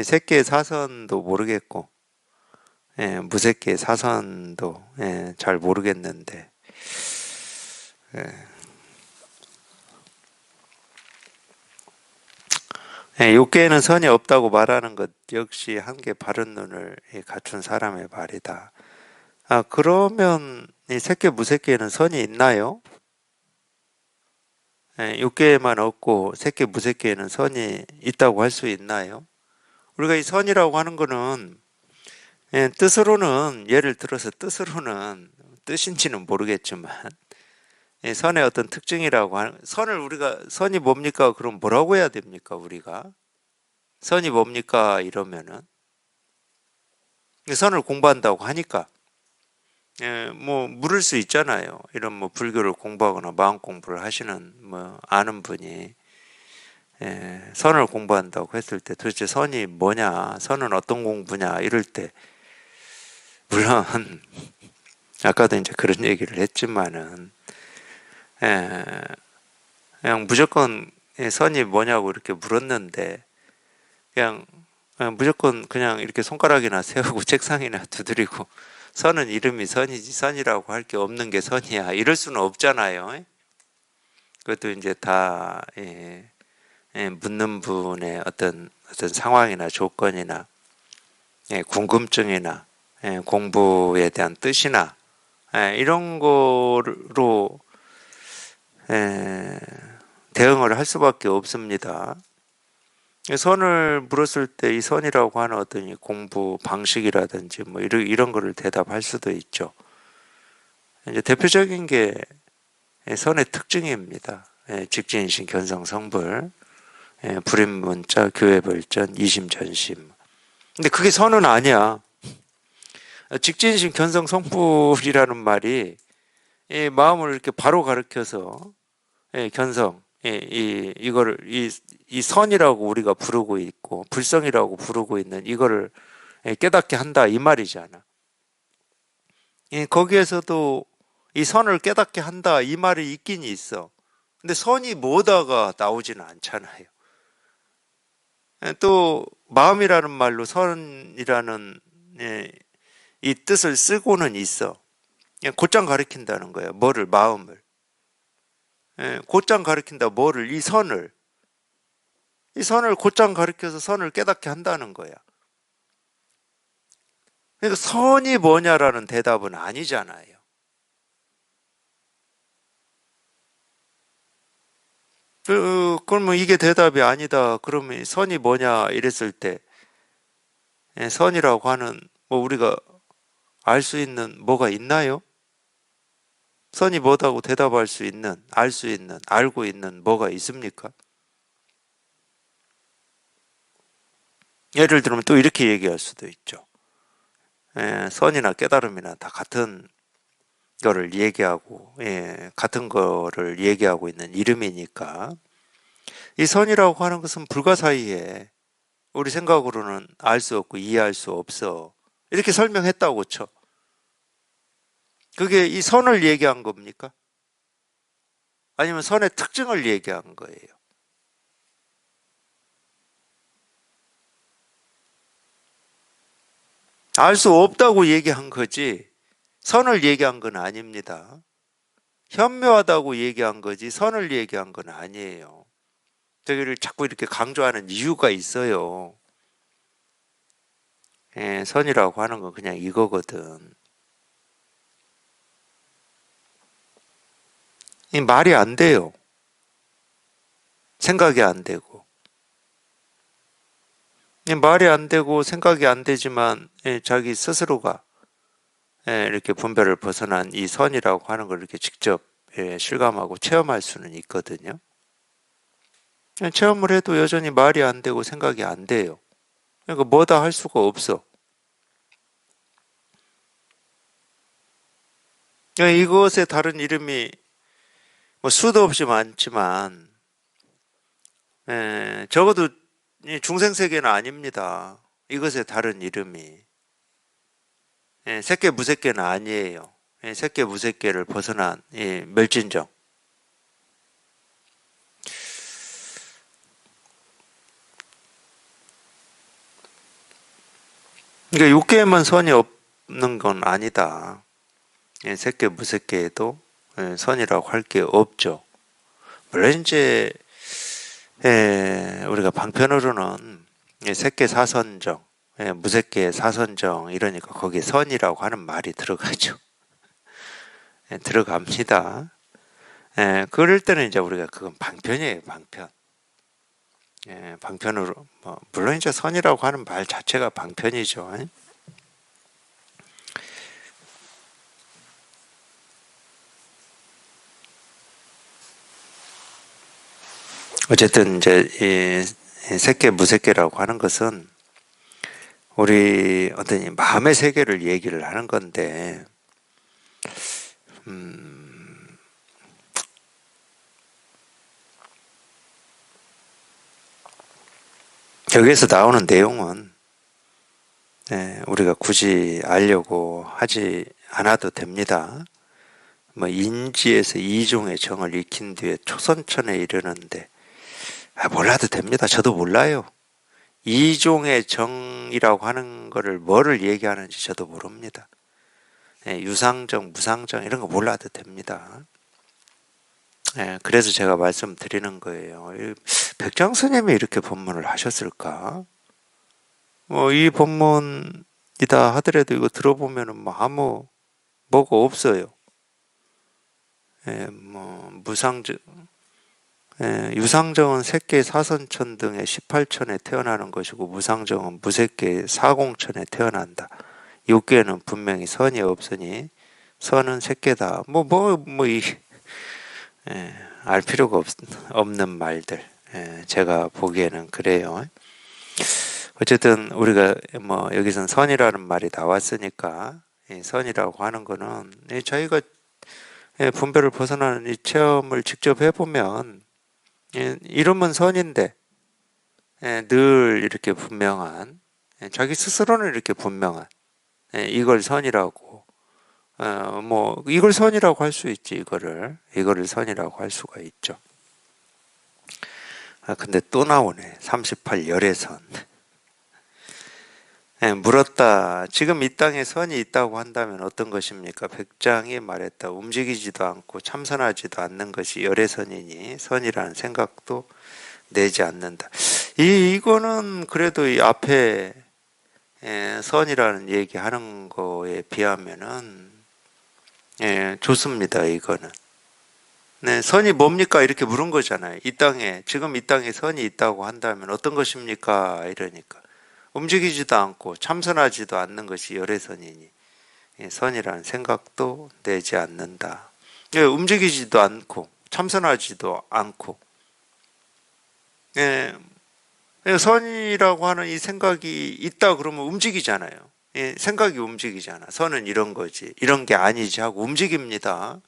색계 사선도 모르겠고 무색계 사선도 잘 모르겠는데 육계에는 선이 없다고 말하는 것 역시 한계 바른 눈을 갖춘 사람의 말이다. 그러면 이 색계 무색계에는 선이 있나요? 육계에만 없고 색계 무색계에는 선이 있다고 할 수 있나요? 우리가 이 선이라고 하는 거는 뜻으로는 예를 들어서 뜻으로는 뜻인지는 모르겠지만 선의 어떤 특징이라고 하는 선을 우리가 선이 뭡니까? 그럼 뭐라고 해야 됩니까? 우리가 선이 뭡니까? 이러면은 선을 공부한다고 하니까 뭐 물을 수 있잖아요. 이런 뭐 불교를 공부하거나 마음 공부를 하시는 뭐 아는 분이 선을 공부한다고 했을 때 도대체 선이 뭐냐? 선은 어떤 공부냐? 이럴 때 물론 아까도 이제 그런 얘기를 했지만은 그냥 무조건 선이 뭐냐고 이렇게 물었는데 그냥 무조건 그냥 이렇게 손가락이나 세우고 책상이나 두드리고 선은 이름이 선이지 선이라고 할 게 없는 게 선이야 이럴 수는 없잖아요. 그것도 이제 다 묻는 분의 어떤 상황이나 조건이나 궁금증이나 공부에 대한 뜻이나 이런 거로 대응을 할 수밖에 없습니다. 선을 물었을 때 이 선이라고 하는 어떤 공부 방식이라든지 뭐 이런 거를 대답할 수도 있죠. 이제 대표적인 게 선의 특징입니다. 직진신 견성성불, 불임문자, 교회벌전, 이심전심. 근데 그게 선은 아니야. 직진신 견성성불이라는 말이 마음을 이렇게 바로 가르쳐서 견성, 이거를 이 선이라고 우리가 부르고 있고 불성이라고 부르고 있는 이거를 깨닫게 한다 이 말이잖아. 거기에서도 이 선을 깨닫게 한다 이 말이 있긴 있어. 근데 선이 뭐다가 나오지는 않잖아요. 또 마음이라는 말로 선이라는 이 뜻을 쓰고는 있어. 곧장 가리킨다는 거예요. 뭐를? 마음을. 곧장 가리킨다. 뭐를? 이 선을 곧장 가리켜서 선을 깨닫게 한다는 거야. 그러니까 선이 뭐냐라는 대답은 아니잖아요. 그러면 이게 대답이 아니다. 그러면 선이 뭐냐 이랬을 때 선이라고 하는 뭐 우리가 알 수 있는 뭐가 있나요? 선이 뭐다고 대답할 수 있는, 알 수 있는, 알고 있는 뭐가 있습니까? 예를 들면 또 이렇게 얘기할 수도 있죠. 선이나 깨달음이나 다 같은 거를 얘기하고, 같은 거를 얘기하고 있는 이름이니까 이 선이라고 하는 것은 불가사의해. 우리 생각으로는 알 수 없고 이해할 수 없어. 이렇게 설명했다고 쳐. 그게 이 선을 얘기한 겁니까? 아니면 선의 특징을 얘기한 거예요? 알 수 없다고 얘기한 거지 선을 얘기한 건 아닙니다. 현묘하다고 얘기한 거지 선을 얘기한 건 아니에요. 저기를 자꾸 이렇게 강조하는 이유가 있어요. 선이라고 하는 건 그냥 이거거든. 이 말이 안 돼요. 생각이 안 되고. 말이 안 되고 생각이 안 되지만 자기 스스로가 이렇게 분별을 벗어난 이 선이라고 하는 걸 이렇게 직접 실감하고 체험할 수는 있거든요. 체험을 해도 여전히 말이 안 되고 생각이 안 돼요. 그러니까 뭐다 할 수가 없어. 이것의 다른 이름이 뭐 수도 없이 많지만 적어도 중생세계는 아닙니다. 이것의 다른 이름이 새끼 무새끼는 아니에요. 새끼 무새끼를 벗어난 멸진정. 그러니까 육계에만 선이 없는 건 아니다. 새끼 무새끼에도 선이라고 할 게 없죠. 물론 이제 우리가 방편으로는 새끼 사선정, 무새끼 사선정 이러니까 거기에 선이라고 하는 말이 들어가죠. 들어갑니다. 그럴 때는 이제 우리가 그건 방편이에요, 방편. 방편으로 뭐 물론 이제 선이라고 하는 말 자체가 방편이죠. 어쨌든 이제 이 새끼 무새끼라고 하는 것은 우리 어떤 이 마음의 세계를 얘기를 하는 건데, 여기에서 나오는 내용은 우리가 굳이 알려고 하지 않아도 됩니다. 뭐 인지에서 이종의 정을 익힌 뒤에 초선천에 이르는데 몰라도 됩니다. 저도 몰라요. 이종의 정이라고 하는 거를 뭐를 얘기하는지 저도 모릅니다. 유상정, 무상정 이런 거 몰라도 됩니다. 그래서 제가 말씀드리는 거예요. 백장 스님이 이렇게 법문을 하셨을까? 뭐 이 법문이다 하더라도 이거 들어보면은 뭐 아무 뭐가 없어요. 뭐 무상증, 유상정은 새끼 사선천 등의 18천에 태어나는 것이고 무상정은 무새끼 사공천에 태어난다. 육계는 분명히 선이 없으니 선은 새끼다. 알 필요가 없는 말들. 제가 보기에는 그래요. 어쨌든 우리가 뭐 여기선 선이라는 말이 나왔으니까 이 선이라고 하는 거는 저희가 분별을 벗어나는 이 체험을 직접 해보면 이름은 선인데 늘 이렇게 분명한 자기 스스로는 이렇게 분명한 이걸 선이라고 뭐 이걸 선이라고 할 수 있지. 이거를 선이라고 할 수가 있죠. 근데 또 나오네. 38 열애선. 물었다. 지금 이 땅에 선이 있다고 한다면 어떤 것입니까? 백장이 말했다. 움직이지도 않고 참선하지도 않는 것이 열애선이니 선이라는 생각도 내지 않는다. 이거는 그래도 이 앞에 선이라는 얘기하는 거에 비하면은 좋습니다. 이거는. 네, 선이 뭡니까? 이렇게 물은 거잖아요. 지금 이 땅에 선이 있다고 한다면 어떤 것입니까? 이러니까. 움직이지도 않고 참선하지도 않는 것이 열애선이니 선이라는 생각도 내지 않는다. 움직이지도 않고 참선하지도 않고 선이라고 하는 이 생각이 있다 그러면 움직이잖아요. 생각이 움직이잖아. 선은 이런 거지. 이런 게 아니지 하고 움직입니다.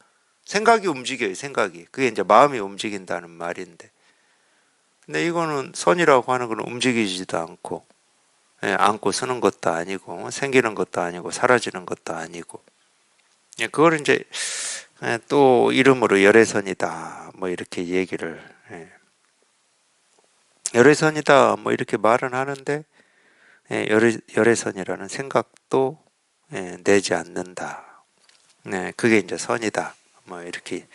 생각이 움직여요. 생각이. 그게 이제 마음이 움직인다는 말인데. 근데 이거는 선이라고 하는 건 움직이지도 않고 앉고 서는 것도 아니고 생기는 것도 아니고 사라지는 것도 아니고 그걸 이제 또 이름으로 열애선이다 뭐 이렇게 얘기를 열애선이다 뭐 이렇게 말은 하는데 열애선이라는 생각도 내지 않는다. 그게 이제 선이다 뭐 이렇게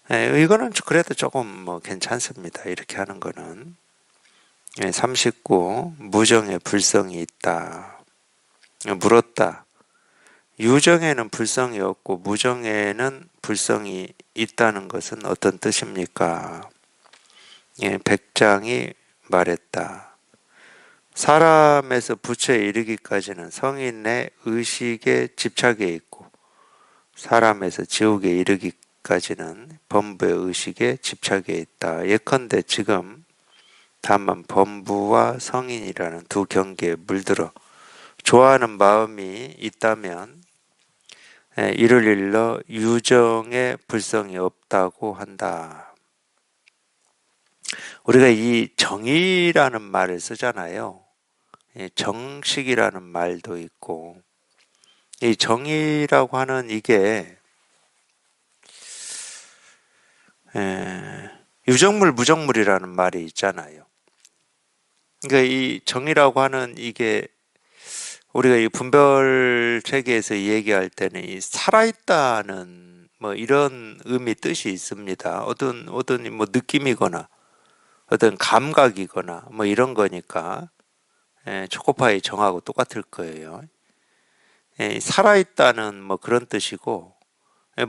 이거는 그래도 조금 뭐 괜찮습니다. 이렇게 하는 거는 39 무정에 불성이 있다. 물었다. 유정에는 불성이 없고 무정에는 불성이 있다는 것은 어떤 뜻입니까? 백장이 말했다. 사람에서 부처에 이르기까지는 성인의 의식에 집착해 있고 사람에서 지옥에 이르기까지는 범부의 의식에 집착해 있다. 예컨대 지금 다만 범부와 성인이라는 두 경계에 물들어 좋아하는 마음이 있다면 이를 일러 유정의 불성이 없다고 한다. 우리가 이 정의라는 말을 쓰잖아요. 정식이라는 말도 있고 이 정의라고 하는 이게 유정물 무정물이라는 말이 있잖아요. 그러니까 이 정의라고 하는 이게 우리가 이 분별 체계에서 얘기할 때는 이 살아있다는 뭐 이런 의미 뜻이 있습니다. 어떤 뭐 느낌이거나 어떤 감각이거나 뭐 이런 거니까 초코파이 정하고 똑같을 거예요. 살아있다는 뭐 그런 뜻이고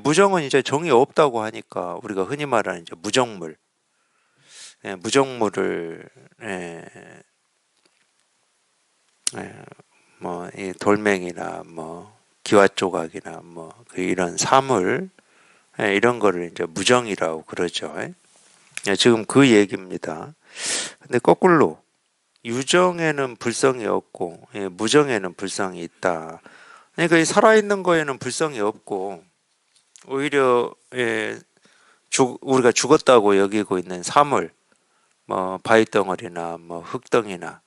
무정은 이제 정이 없다고 하니까 우리가 흔히 말하는 이제 무정물, 무정물을 뭐 이 돌멩이나 뭐 기와 조각이나 뭐 이런 사물 이런 거를 이제 무정이라고 그러죠. 지금 그 얘기입니다. 근데 거꾸로 유정에는 불성이 없고 무정에는 불성이 있다. 그러니까 이 살아있는 거에는 불성이 없고 오히려 우리가 죽었다고 여기고 있는 사물, 뭐 바위덩어리나 뭐 흙덩이나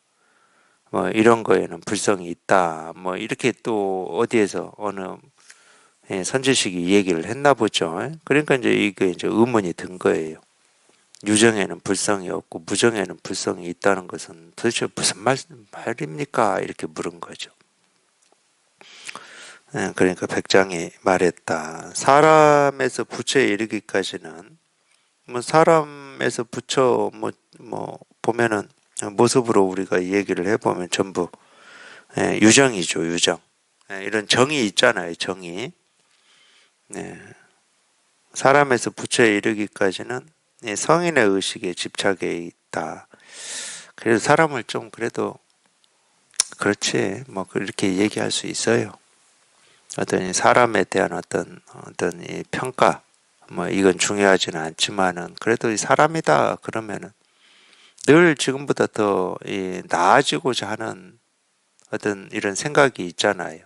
뭐 이런 거에는 불성이 있다. 뭐 이렇게 또 어디에서 어느 선지식이 얘기를 했나 보죠. 그러니까 이제 이게 이제 의문이 든 거예요. 유정에는 불성이 없고 무정에는 불성이 있다는 것은 도대체 무슨 말입니까? 이렇게 물은 거죠. 그러니까 백장이 말했다. 사람에서 부처에 이르기까지는 뭐 사람에서 부처 뭐 보면은 모습으로 우리가 얘기를 해보면 전부 유정이죠, 유정. 이런 정이 있잖아요, 정이. 네. 사람에서 부처에 이르기까지는 성인의 의식에 집착해 있다. 그래서 사람을 좀 그래도 그렇지 뭐 그렇게 얘기할 수 있어요. 어떤 이 사람에 대한 어떤 이 평가 뭐 이건 중요하지는 않지만은 그래도 이 사람이다 그러면은 늘 지금보다 더 나아지고자 하는 어떤 이런 생각이 있잖아요.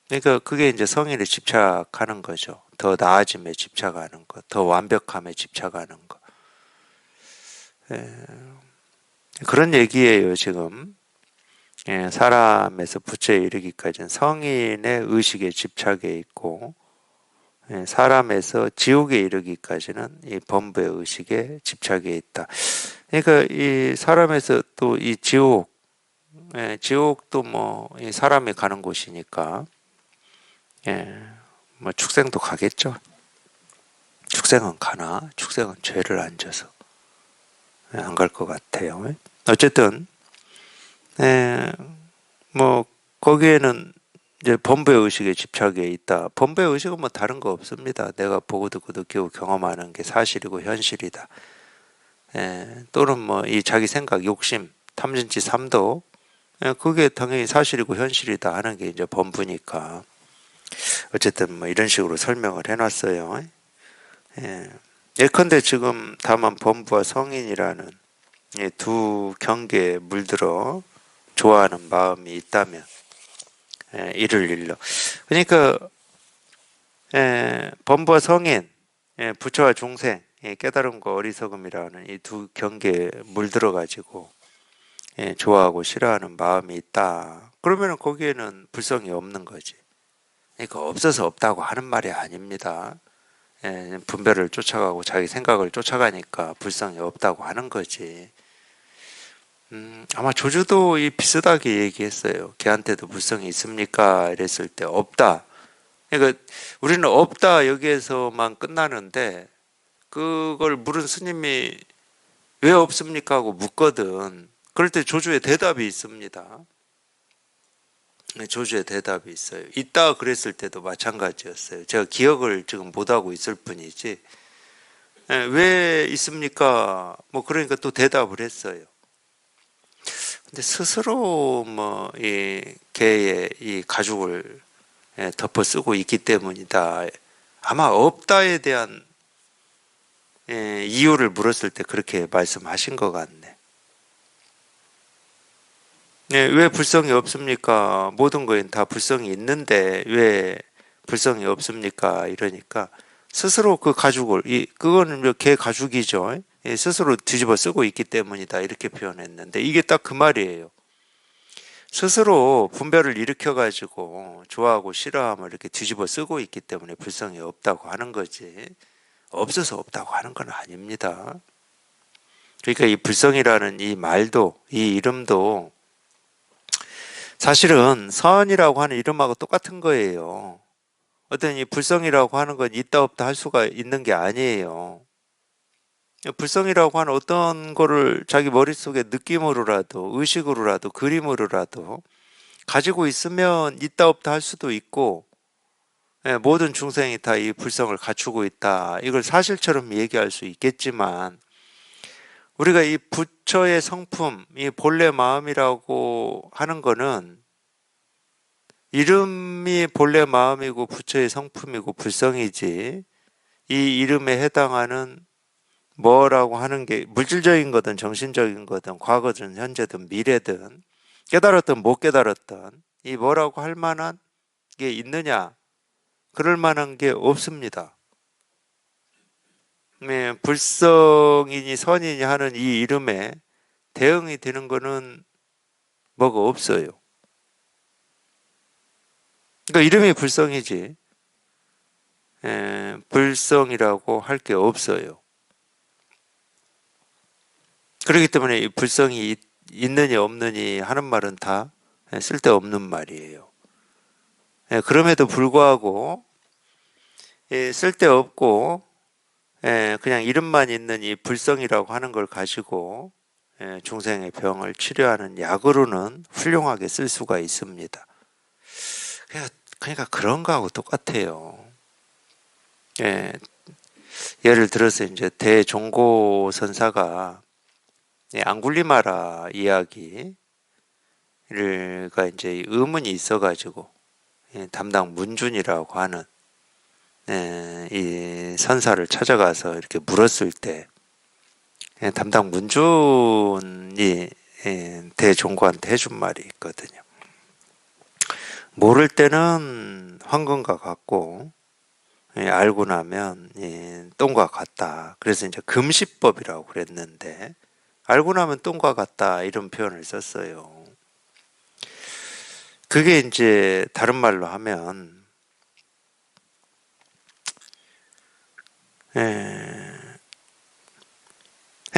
그러니까 그게 이제 성인에 집착하는 거죠. 더 나아짐에 집착하는 것, 더 완벽함에 집착하는 것. 예, 그런 얘기예요, 지금. 사람에서 부처에 이르기까지는 성인의 의식에 집착해 있고, 사람에서 지옥에 이르기까지는 이 범부의 의식에 집착해 있다. 그러니까 이 사람에서 또 이 지옥도 뭐 이 사람이 가는 곳이니까, 뭐 축생도 가겠죠. 축생은 가나? 축생은 죄를 안 져서 안 갈 것 같아요. 어쨌든 뭐 거기에는 이제 범부의 의식에 집착해 있다. 범부의 의식은 뭐 다른 거 없습니다. 내가 보고 듣고 느끼고 경험하는 게 사실이고 현실이다. 또는 뭐 이 자기 생각, 욕심, 탐진치, 삼도 그게 당연히 사실이고 현실이다 하는 게 이제 범부니까 어쨌든 뭐 이런 식으로 설명을 해놨어요. 예컨대 지금 다만 범부와 성인이라는 두 경계에 물들어 좋아하는 마음이 있다면 이를 일러 그러니까 범부와 성인, 부처와 중생, 깨달음과 어리석음이라는 이 두 경계에 물들어 가지고 좋아하고 싫어하는 마음이 있다. 그러면 거기에는 불성이 없는 거지. 그러니까 없어서 없다고 하는 말이 아닙니다. 분별을 쫓아가고 자기 생각을 쫓아가니까 불성이 없다고 하는 거지. 아마 조주도 비슷하게 얘기했어요. 걔한테도 불성이 있습니까? 이랬을 때 없다. 그러니까 우리는 없다 여기에서만 끝나는데 그걸 물은 스님이 왜 없습니까? 하고 묻거든. 그럴 때 조주의 대답이 있습니다. 조주의 대답이 있어요. 있다 그랬을 때도 마찬가지였어요. 제가 기억을 지금 못하고 있을 뿐이지. 왜 있습니까? 뭐 그러니까 또 대답을 했어요. 근데 스스로 뭐 이 개의 이 가죽을 덮어 쓰고 있기 때문이다. 아마 없다에 대한 이유를 물었을 때 그렇게 말씀하신 것 같네. 왜 불성이 없습니까? 모든 거엔 다 불성이 있는데 왜 불성이 없습니까? 이러니까 스스로 그 가죽을 그거는 개 가죽이죠. 스스로 뒤집어 쓰고 있기 때문이다 이렇게 표현했는데 이게 딱 그 말이에요. 스스로 분별을 일으켜 가지고 좋아하고 싫어함을 이렇게 뒤집어 쓰고 있기 때문에 불성이 없다고 하는 거지. 없어서 없다고 하는 건 아닙니다. 그러니까 이 불성이라는 이 말도 이 이름도 사실은 선이라고 하는 이름하고 똑같은 거예요. 어떤 이 불성이라고 하는 건 있다 없다 할 수가 있는 게 아니에요. 불성이라고 하는 어떤 거를 자기 머릿속에 느낌으로라도 의식으로라도 그림으로라도 가지고 있으면 있다 없다 할 수도 있고 모든 중생이 다 이 불성을 갖추고 있다. 이걸 사실처럼 얘기할 수 있겠지만 우리가 이 부처의 성품, 이 본래 마음이라고 하는 거는 이름이 본래 마음이고 부처의 성품이고 불성이지 이 이름에 해당하는 뭐라고 하는 게 물질적인 거든 정신적인 거든 과거든 현재든 미래든 깨달았든 못 깨달았든 이 뭐라고 할 만한 게 있느냐 그럴 만한 게 없습니다. 불성이니 선이니 하는 이 이름에 대응이 되는 거는 뭐가 없어요. 그러니까 이름이 불성이지 불성이라고 할 게 없어요. 그렇기 때문에 이 불성이 있느니 없느니 하는 말은 다 쓸데없는 말이에요. 그럼에도 불구하고 쓸데없고 그냥 이름만 있는 이 불성이라고 하는 걸 가지고 중생의 병을 치료하는 약으로는 훌륭하게 쓸 수가 있습니다. 그러니까 그런 거하고 똑같아요. 예, 예를 들어서 이제 대종고 선사가 앙굴리마라 이야기가 이제 의문이 있어가지고 담당 문준이라고 하는 이 선사를 찾아가서 이렇게 물었을 때 담당 문준이 대종고한테 해준 말이 있거든요. 모를 때는 황금과 같고 알고 나면 똥과 같다. 그래서 이제 금시법이라고 그랬는데 알고 나면 똥과 같다 이런 표현을 썼어요. 그게 이제 다른 말로 하면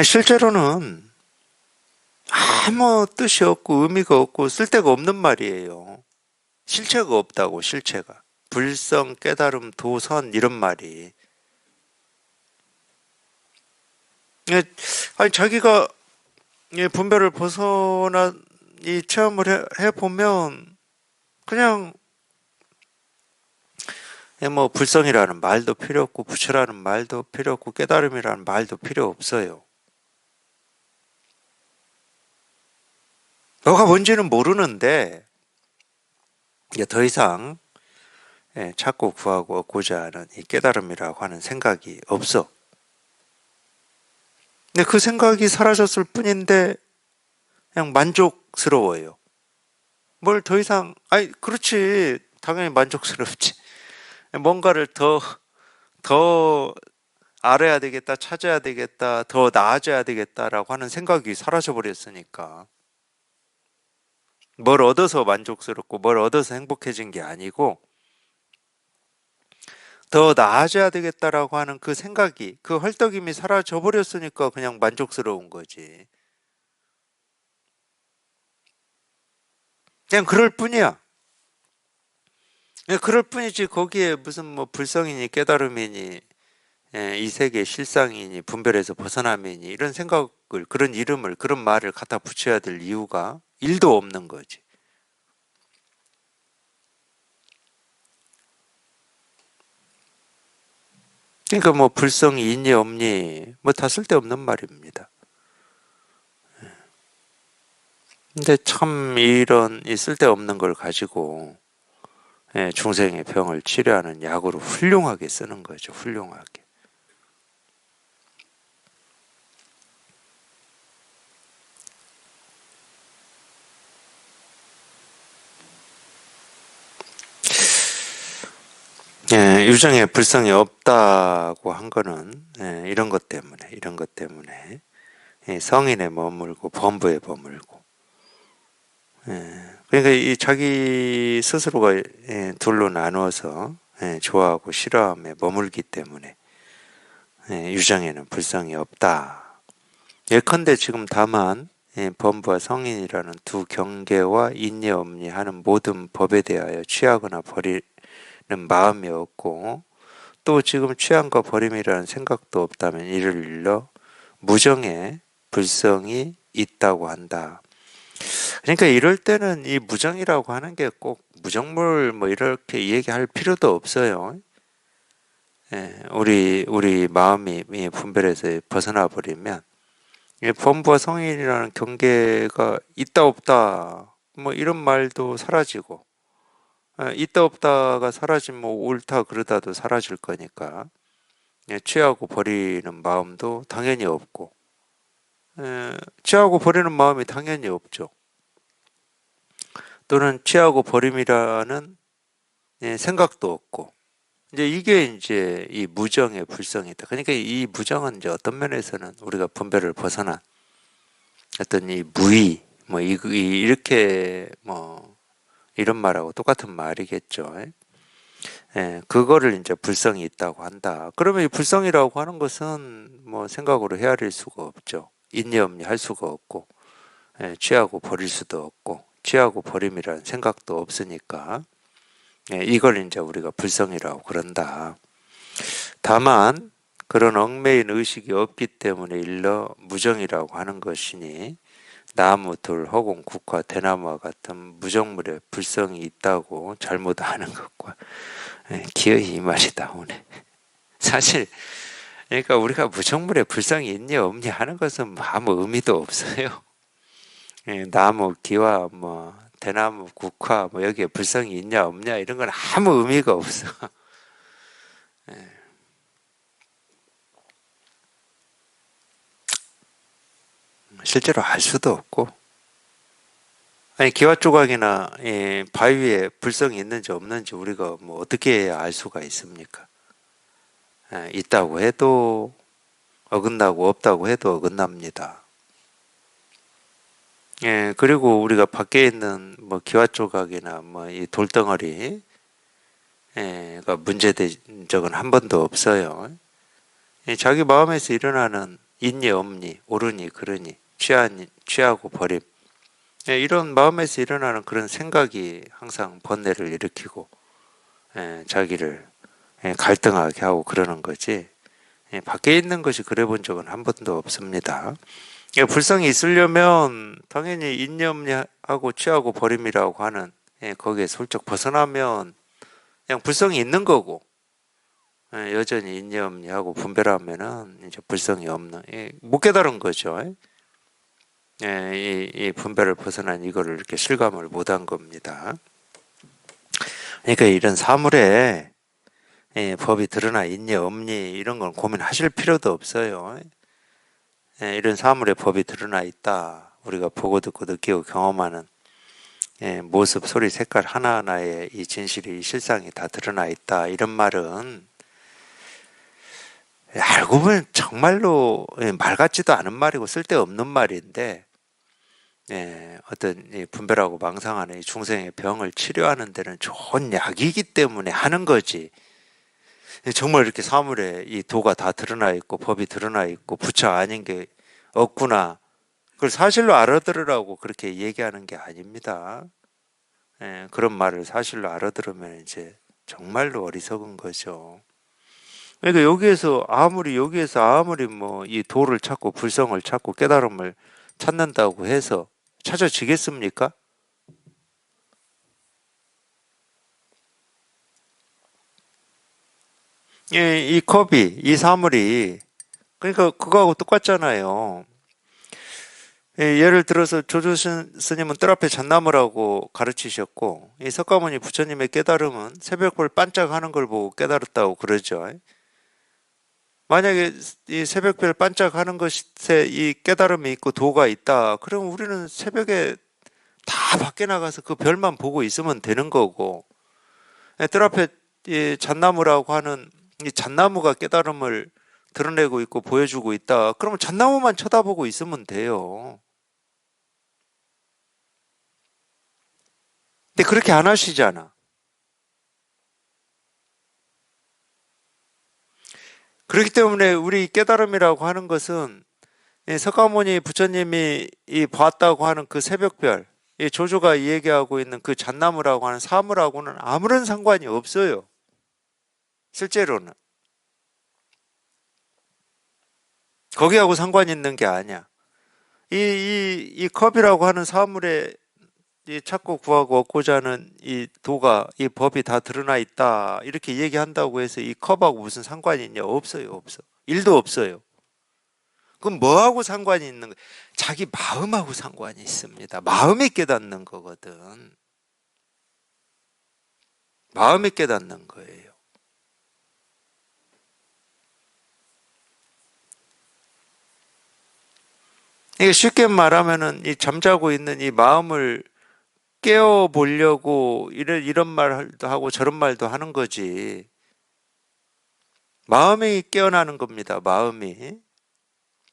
실제로는 아무 뜻이 없고 의미가 없고 쓸데가 없는 말이에요. 실체가 없다고, 실체가. 불성, 깨달음, 도선 이런 말이. 아니 자기가 분별을 벗어나 이 체험을 해보면 그냥 뭐 불성이라는 말도 필요 없고 부처라는 말도 필요 없고 깨달음이라는 말도 필요 없어요. 뭐가 뭔지는 모르는데 더 이상 찾고 구하고 얻고자 하는 이 깨달음이라고 하는 생각이 없어. 근데 그 생각이 사라졌을 뿐인데 그냥 만족스러워요. 뭘 더 이상, 아니 그렇지, 당연히 만족스럽지. 뭔가를 더 알아야 되겠다, 찾아야 되겠다, 더 나아져야 되겠다라고 하는 생각이 사라져 버렸으니까. 뭘 얻어서 만족스럽고 뭘 얻어서 행복해진 게 아니고 더 나아져야 되겠다라고 하는 그 생각이, 그 헐떡임이 사라져 버렸으니까 그냥 만족스러운 거지. 그냥 그럴 뿐이야. 그냥 그럴 뿐이지 거기에 무슨 뭐 불성이니 깨달음이니 이 세계 실상이니 분별에서 벗어남이니 이런 생각을, 그런 이름을, 그런 말을 갖다 붙여야 될 이유가 1도 없는 거지. 그러니까 뭐 불성이 있니 없니 뭐 다 쓸데없는 말입니다. 근데 참 이런 이 쓸데없는 걸 가지고 중생의 병을 치료하는 약으로 훌륭하게 쓰는 거죠. 훌륭하게. 유정에 불성이 없다고 한 거는 이런 것 때문에 성인에 머물고 범부에 머물고 그러니까 이 자기 스스로가 둘로 나누어서 좋아하고 싫어함에 머물기 때문에 유정에는 불성이 없다. 예컨대 지금 다만 범부와 성인이라는 두 경계와 인내 없니 하는 모든 법에 대하여 취하거나 버리는 마음이 없고 또 지금 취함과 버림이라는 생각도 없다면 이를 일러 무정에 불성이 있다고 한다. 그러니까 이럴 때는 이 무정이라고 하는 게 꼭 무정물 뭐 이렇게 얘기할 필요도 없어요. 우리 마음이 분별해서 벗어나 버리면 범부와 성인이라는 경계가 있다 없다 뭐 이런 말도 사라지고 있다 없다가 사라지면 뭐 옳다 그르다도 사라질 거니까 취하고 버리는 마음도 당연히 없고 취하고 버리는 마음이 당연히 없죠. 또는 취하고 버림이라는 생각도 없고 이게 이 무정의 불성이다. 그러니까 이 무정은 이제 어떤 면에서는 우리가 분별을 벗어난 어떤 이 무의 뭐 이렇게 뭐 이런 말하고 똑같은 말이겠죠. 그거를 이제 불성이 있다고 한다. 그러면 이 불성이라고 하는 것은 뭐 생각으로 헤아릴 수가 없죠. 있니 없니 할 수가 없고 취하고 버릴 수도 없고 취하고 버림이라는 생각도 없으니까 이걸 이제 우리가 불성이라고 그런다. 다만 그런 얽매인 의식이 없기 때문에 일러 무정이라고 하는 것이니 나무, 돌, 허공, 국화, 대나무와 같은 무정물에 불성이 있다고 잘못 아는 것과 기어이 이 말이 나오네. 사실 그러니까 우리가 무정물에 불성이 있냐 없냐 하는 것은 아무 의미도 없어요. 나무, 기와 뭐 대나무, 국화 뭐 여기에 불성이 있냐 없냐 이런 건 아무 의미가 없어. 실제로 알 수도 없고, 아니 기와 조각이나 바위에 불성이 있는지 없는지 우리가 뭐 어떻게 해야 알 수가 있습니까? 있다고 해도 어긋나고 없다고 해도 어긋납니다. 그리고 우리가 밖에 있는 뭐 기와 조각이나 뭐 이 돌덩어리 가 문제된 적은 한 번도 없어요. 자기 마음에서 일어나는 있니 없니 옳으니 그르니 취하고 버림 이런 마음에서 일어나는 그런 생각이 항상 번뇌를 일으키고 자기를 갈등하게 하고 그러는 거지 밖에 있는 것이 그래 본 적은 한 번도 없습니다. 불성이 있으려면 당연히 있니 없니 하고 취하고 버림이라고 하는 거기에 솔쩍 벗어나면 그냥 불성이 있는 거고 여전히 있니 없니 하고 분별하면은 이제 불성이 없는 못 깨달은 거죠. 이 분별을 벗어난 이거를 이렇게 실감을 못한 겁니다. 그러니까 이런 사물에 법이 드러나 있니 없니 이런 건 고민하실 필요도 없어요. 이런 사물에 법이 드러나 있다. 우리가 보고 듣고 느끼고 경험하는 모습, 소리, 색깔 하나하나에 이 진실이, 이 실상이 다 드러나 있다. 이런 말은 알고 보면 정말로 말 같지도 않은 말이고 쓸데없는 말인데 어떤 분별하고 망상하는 이 중생의 병을 치료하는 데는 좋은 약이기 때문에 하는 거지. 정말 이렇게 사물에 이 도가 다 드러나 있고 법이 드러나 있고 부처 아닌 게 없구나. 그걸 사실로 알아들으라고 그렇게 얘기하는 게 아닙니다. 그런 말을 사실로 알아들으면 이제 정말로 어리석은 거죠. 그러니까 여기에서 아무리 뭐 이 도를 찾고 불성을 찾고 깨달음을 찾는다고 해서 찾아지겠습니까? 이 컵이 이 사물이 그러니까 그거하고 똑같잖아요. 예를 들어서 조조 스님은 뜰 앞에 잣나무라고 가르치셨고 이 석가모니 부처님의 깨달음은 새벽별 반짝하는 걸 보고 깨달았다고 그러죠. 만약에 이 새벽별 반짝하는 것에 이 깨달음이 있고 도가 있다. 그럼 우리는 새벽에 다 밖에 나가서 그 별만 보고 있으면 되는 거고 뜰 앞에 이 잣나무라고 하는 이 잣나무가 깨달음을 드러내고 있고 보여주고 있다. 그러면 잣나무만 쳐다보고 있으면 돼요. 근데 그렇게 안 하시잖아. 그렇기 때문에 우리 깨달음이라고 하는 것은 석가모니 부처님이 이 봤다고 하는 그 새벽별, 이 조조가 얘기하고 있는 그 잣나무라고 하는 사물하고는 아무런 상관이 없어요. 실제로는. 거기하고 상관이 있는 게 아니야. 이 컵이라고 하는 사물에 이 찾고 구하고 얻고자 하는 이 도가, 이 법이 다 드러나 있다. 이렇게 얘기한다고 해서 이 컵하고 무슨 상관이 있냐? 없어요, 없어. 일도 없어요. 그럼 뭐하고 상관이 있는 거예요? 자기 마음하고 상관이 있습니다. 마음이 깨닫는 거거든. 마음이 깨닫는 거예요. 이게 쉽게 말하면은 이 잠자고 있는 이 마음을 깨워 보려고 이런 말도 하고 저런 말도 하는 거지. 마음이 깨어나는 겁니다. 마음이.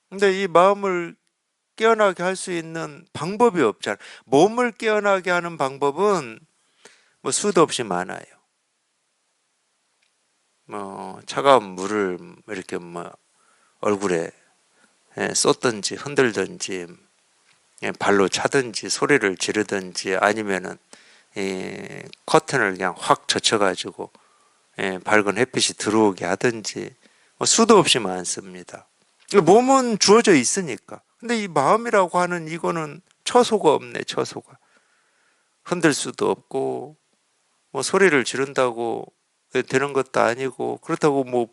근데 이 마음을 깨어나게 할 수 있는 방법이 없잖아. 몸을 깨어나게 하는 방법은 뭐 수도 없이 많아요. 뭐 차가운 물을 이렇게 뭐 얼굴에 쏟든지 흔들든지 발로 차든지 소리를 지르든지 아니면은 커튼을 그냥 확 젖혀가지고 밝은 햇빛이 들어오게 하든지 수도 없이 많습니다. 몸은 주어져 있으니까. 근데 이 마음이라고 하는 이거는 처소가 없네, 처소가. 흔들 수도 없고, 뭐 소리를 지른다고 되는 것도 아니고, 그렇다고 뭐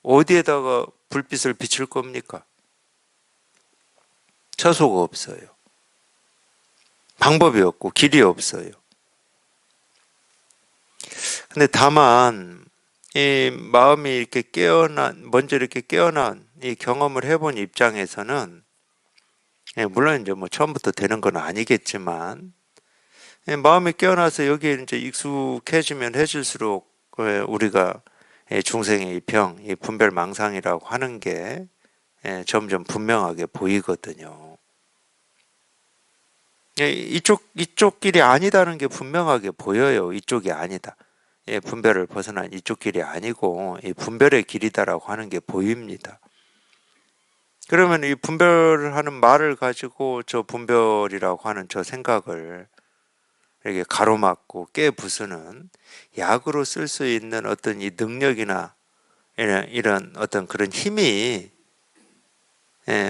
어디에다가 불빛을 비칠 겁니까? 처소가 없어요. 방법이 없고 길이 없어요. 근데 다만 이 마음이 이렇게 먼저 이렇게 깨어난 이 경험을 해본 입장에서는, 물론 이제 뭐 처음부터 되는 건 아니겠지만, 마음이 깨어나서 여기에 이제 익숙해지면 해질수록 우리가 중생의 이 병, 이 분별망상이라고 하는 게 점점 분명하게 보이거든요. 이쪽 길이 아니다는 게 분명하게 보여요. 이쪽이 아니다. 분별을 벗어난 이쪽 길이 아니고 이 분별의 길이다라고 하는 게 보입니다. 그러면 이 분별하는 말을 가지고 저 분별이라고 하는 저 생각을 이렇게 가로막고 깨부수는 약으로 쓸 수 있는 어떤 이 능력이나 이런 어떤 그런 힘이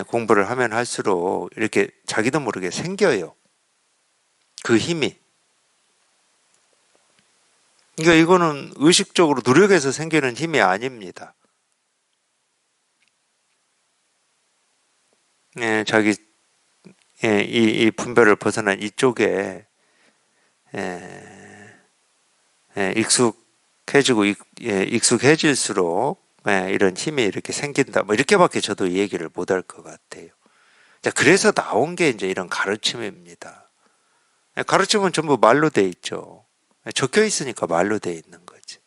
공부를 하면 할수록 이렇게 자기도 모르게 생겨요. 그 힘이. 그러니까 이거는 의식적으로 노력해서 생기는 힘이 아닙니다. 자기 이 분별을 벗어난 이쪽에 익숙해지고 익숙해질수록 이런 힘이 이렇게 생긴다. 뭐 이렇게밖에 저도 얘기를 못할 것 같아요. 자, 그래서 나온 게 이제 이런 가르침입니다. 가르침은 전부 말로 돼 있죠. 적혀 있으니까 말로 돼 있는 거지.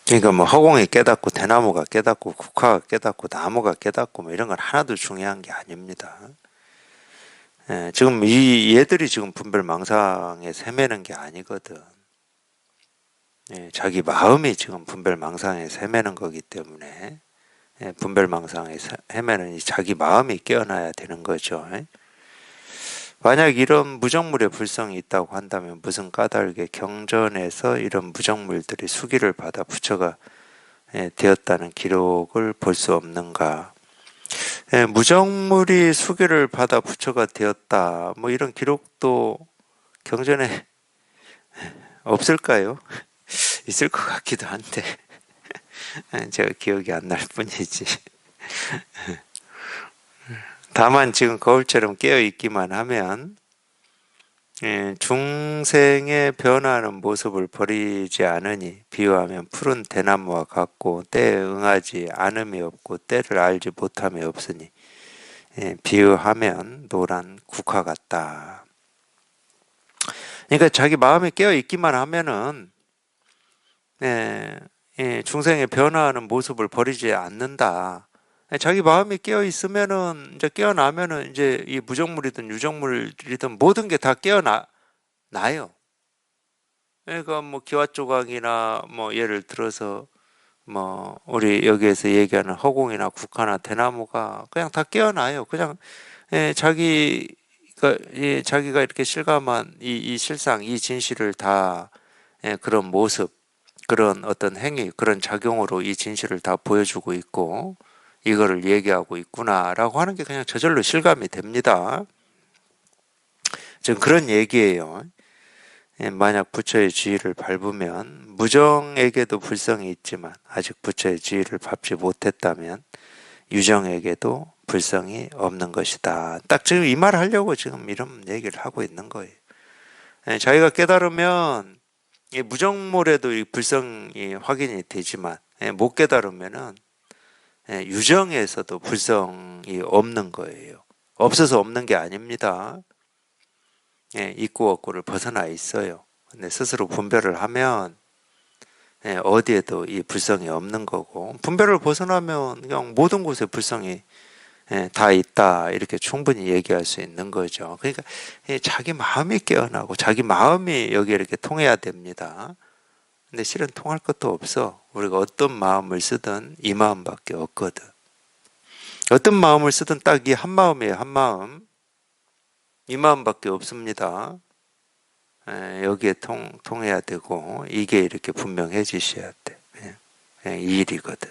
그러니까 뭐 허공이 깨닫고 대나무가 깨닫고 국화가 깨닫고 나무가 깨닫고 뭐 이런 건 하나도 중요한 게 아닙니다. 지금 얘들이 지금 분별망상에 헤매는 게 아니거든. 자기 마음이 지금 분별망상에 헤매는 거기 때문에 분별망상에 헤매는 이 자기 마음이 깨어나야 되는 거죠. 만약 이런 무정물의 불성이 있다고 한다면 무슨 까닭에 경전에서 이런 무정물들이 수기를 받아 부처가 되었다는 기록을 볼 수 없는가? 무정물이 수기를 받아 부처가 되었다. 뭐 이런 기록도 경전에 없을까요? 있을 것 같기도 한데 제가 기억이 안 날 뿐이지. 다만 지금 거울처럼 깨어 있기만 하면 중생의 변화하는 모습을 버리지 않으니 비유하면 푸른 대나무와 같고 때에 응하지 않음이 없고 때를 알지 못함이 없으니 비유하면 노란 국화 같다. 그러니까 자기 마음이 깨어 있기만 하면은 중생의 변화하는 모습을 버리지 않는다. 자기 마음이 깨어 있으면은 이제 깨어나면은 이제 이 무정물이든 유정물이든 모든 게 다 깨어나요. 그러니까 뭐 기와조각이나 뭐 예를 들어서 뭐 우리 여기에서 얘기하는 허공이나 국화나 대나무가 그냥 다 깨어나요. 그냥 자기가 이렇게 실감한 이 실상, 이 진실을 다 그런 모습, 그런 어떤 행위, 그런 작용으로 이 진실을 다 보여주고 있고 이거를 얘기하고 있구나라고 하는 게 그냥 저절로 실감이 됩니다. 지금 그런 얘기예요. 만약 부처의 지위를 밟으면 무정에게도 불성이 있지만 아직 부처의 지위를 밟지 못했다면 유정에게도 불성이 없는 것이다. 딱 지금 이 말 하려고 지금 이런 얘기를 하고 있는 거예요. 자기가 깨달으면 무정물에도 이 불성이 확인이 되지만 못 깨달으면은 유정에서도 불성이 없는 거예요. 없어서 없는 게 아닙니다. 있고 없고를 벗어나 있어요. 근데 스스로 분별을 하면 어디에도 이 불성이 없는 거고, 분별을 벗어나면 그냥 모든 곳에 불성이 다 있다 이렇게 충분히 얘기할 수 있는 거죠. 그러니까 자기 마음이 깨어나고 자기 마음이 여기에 이렇게 통해야 됩니다. 근데 실은 통할 것도 없어. 우리가 어떤 마음을 쓰든 이 마음밖에 없거든. 어떤 마음을 쓰든 딱 이 한 마음이에요. 한 마음. 이 마음밖에 없습니다. 여기에 통해야 되고 이게 이렇게 분명해지셔야 돼. 이 일이거든.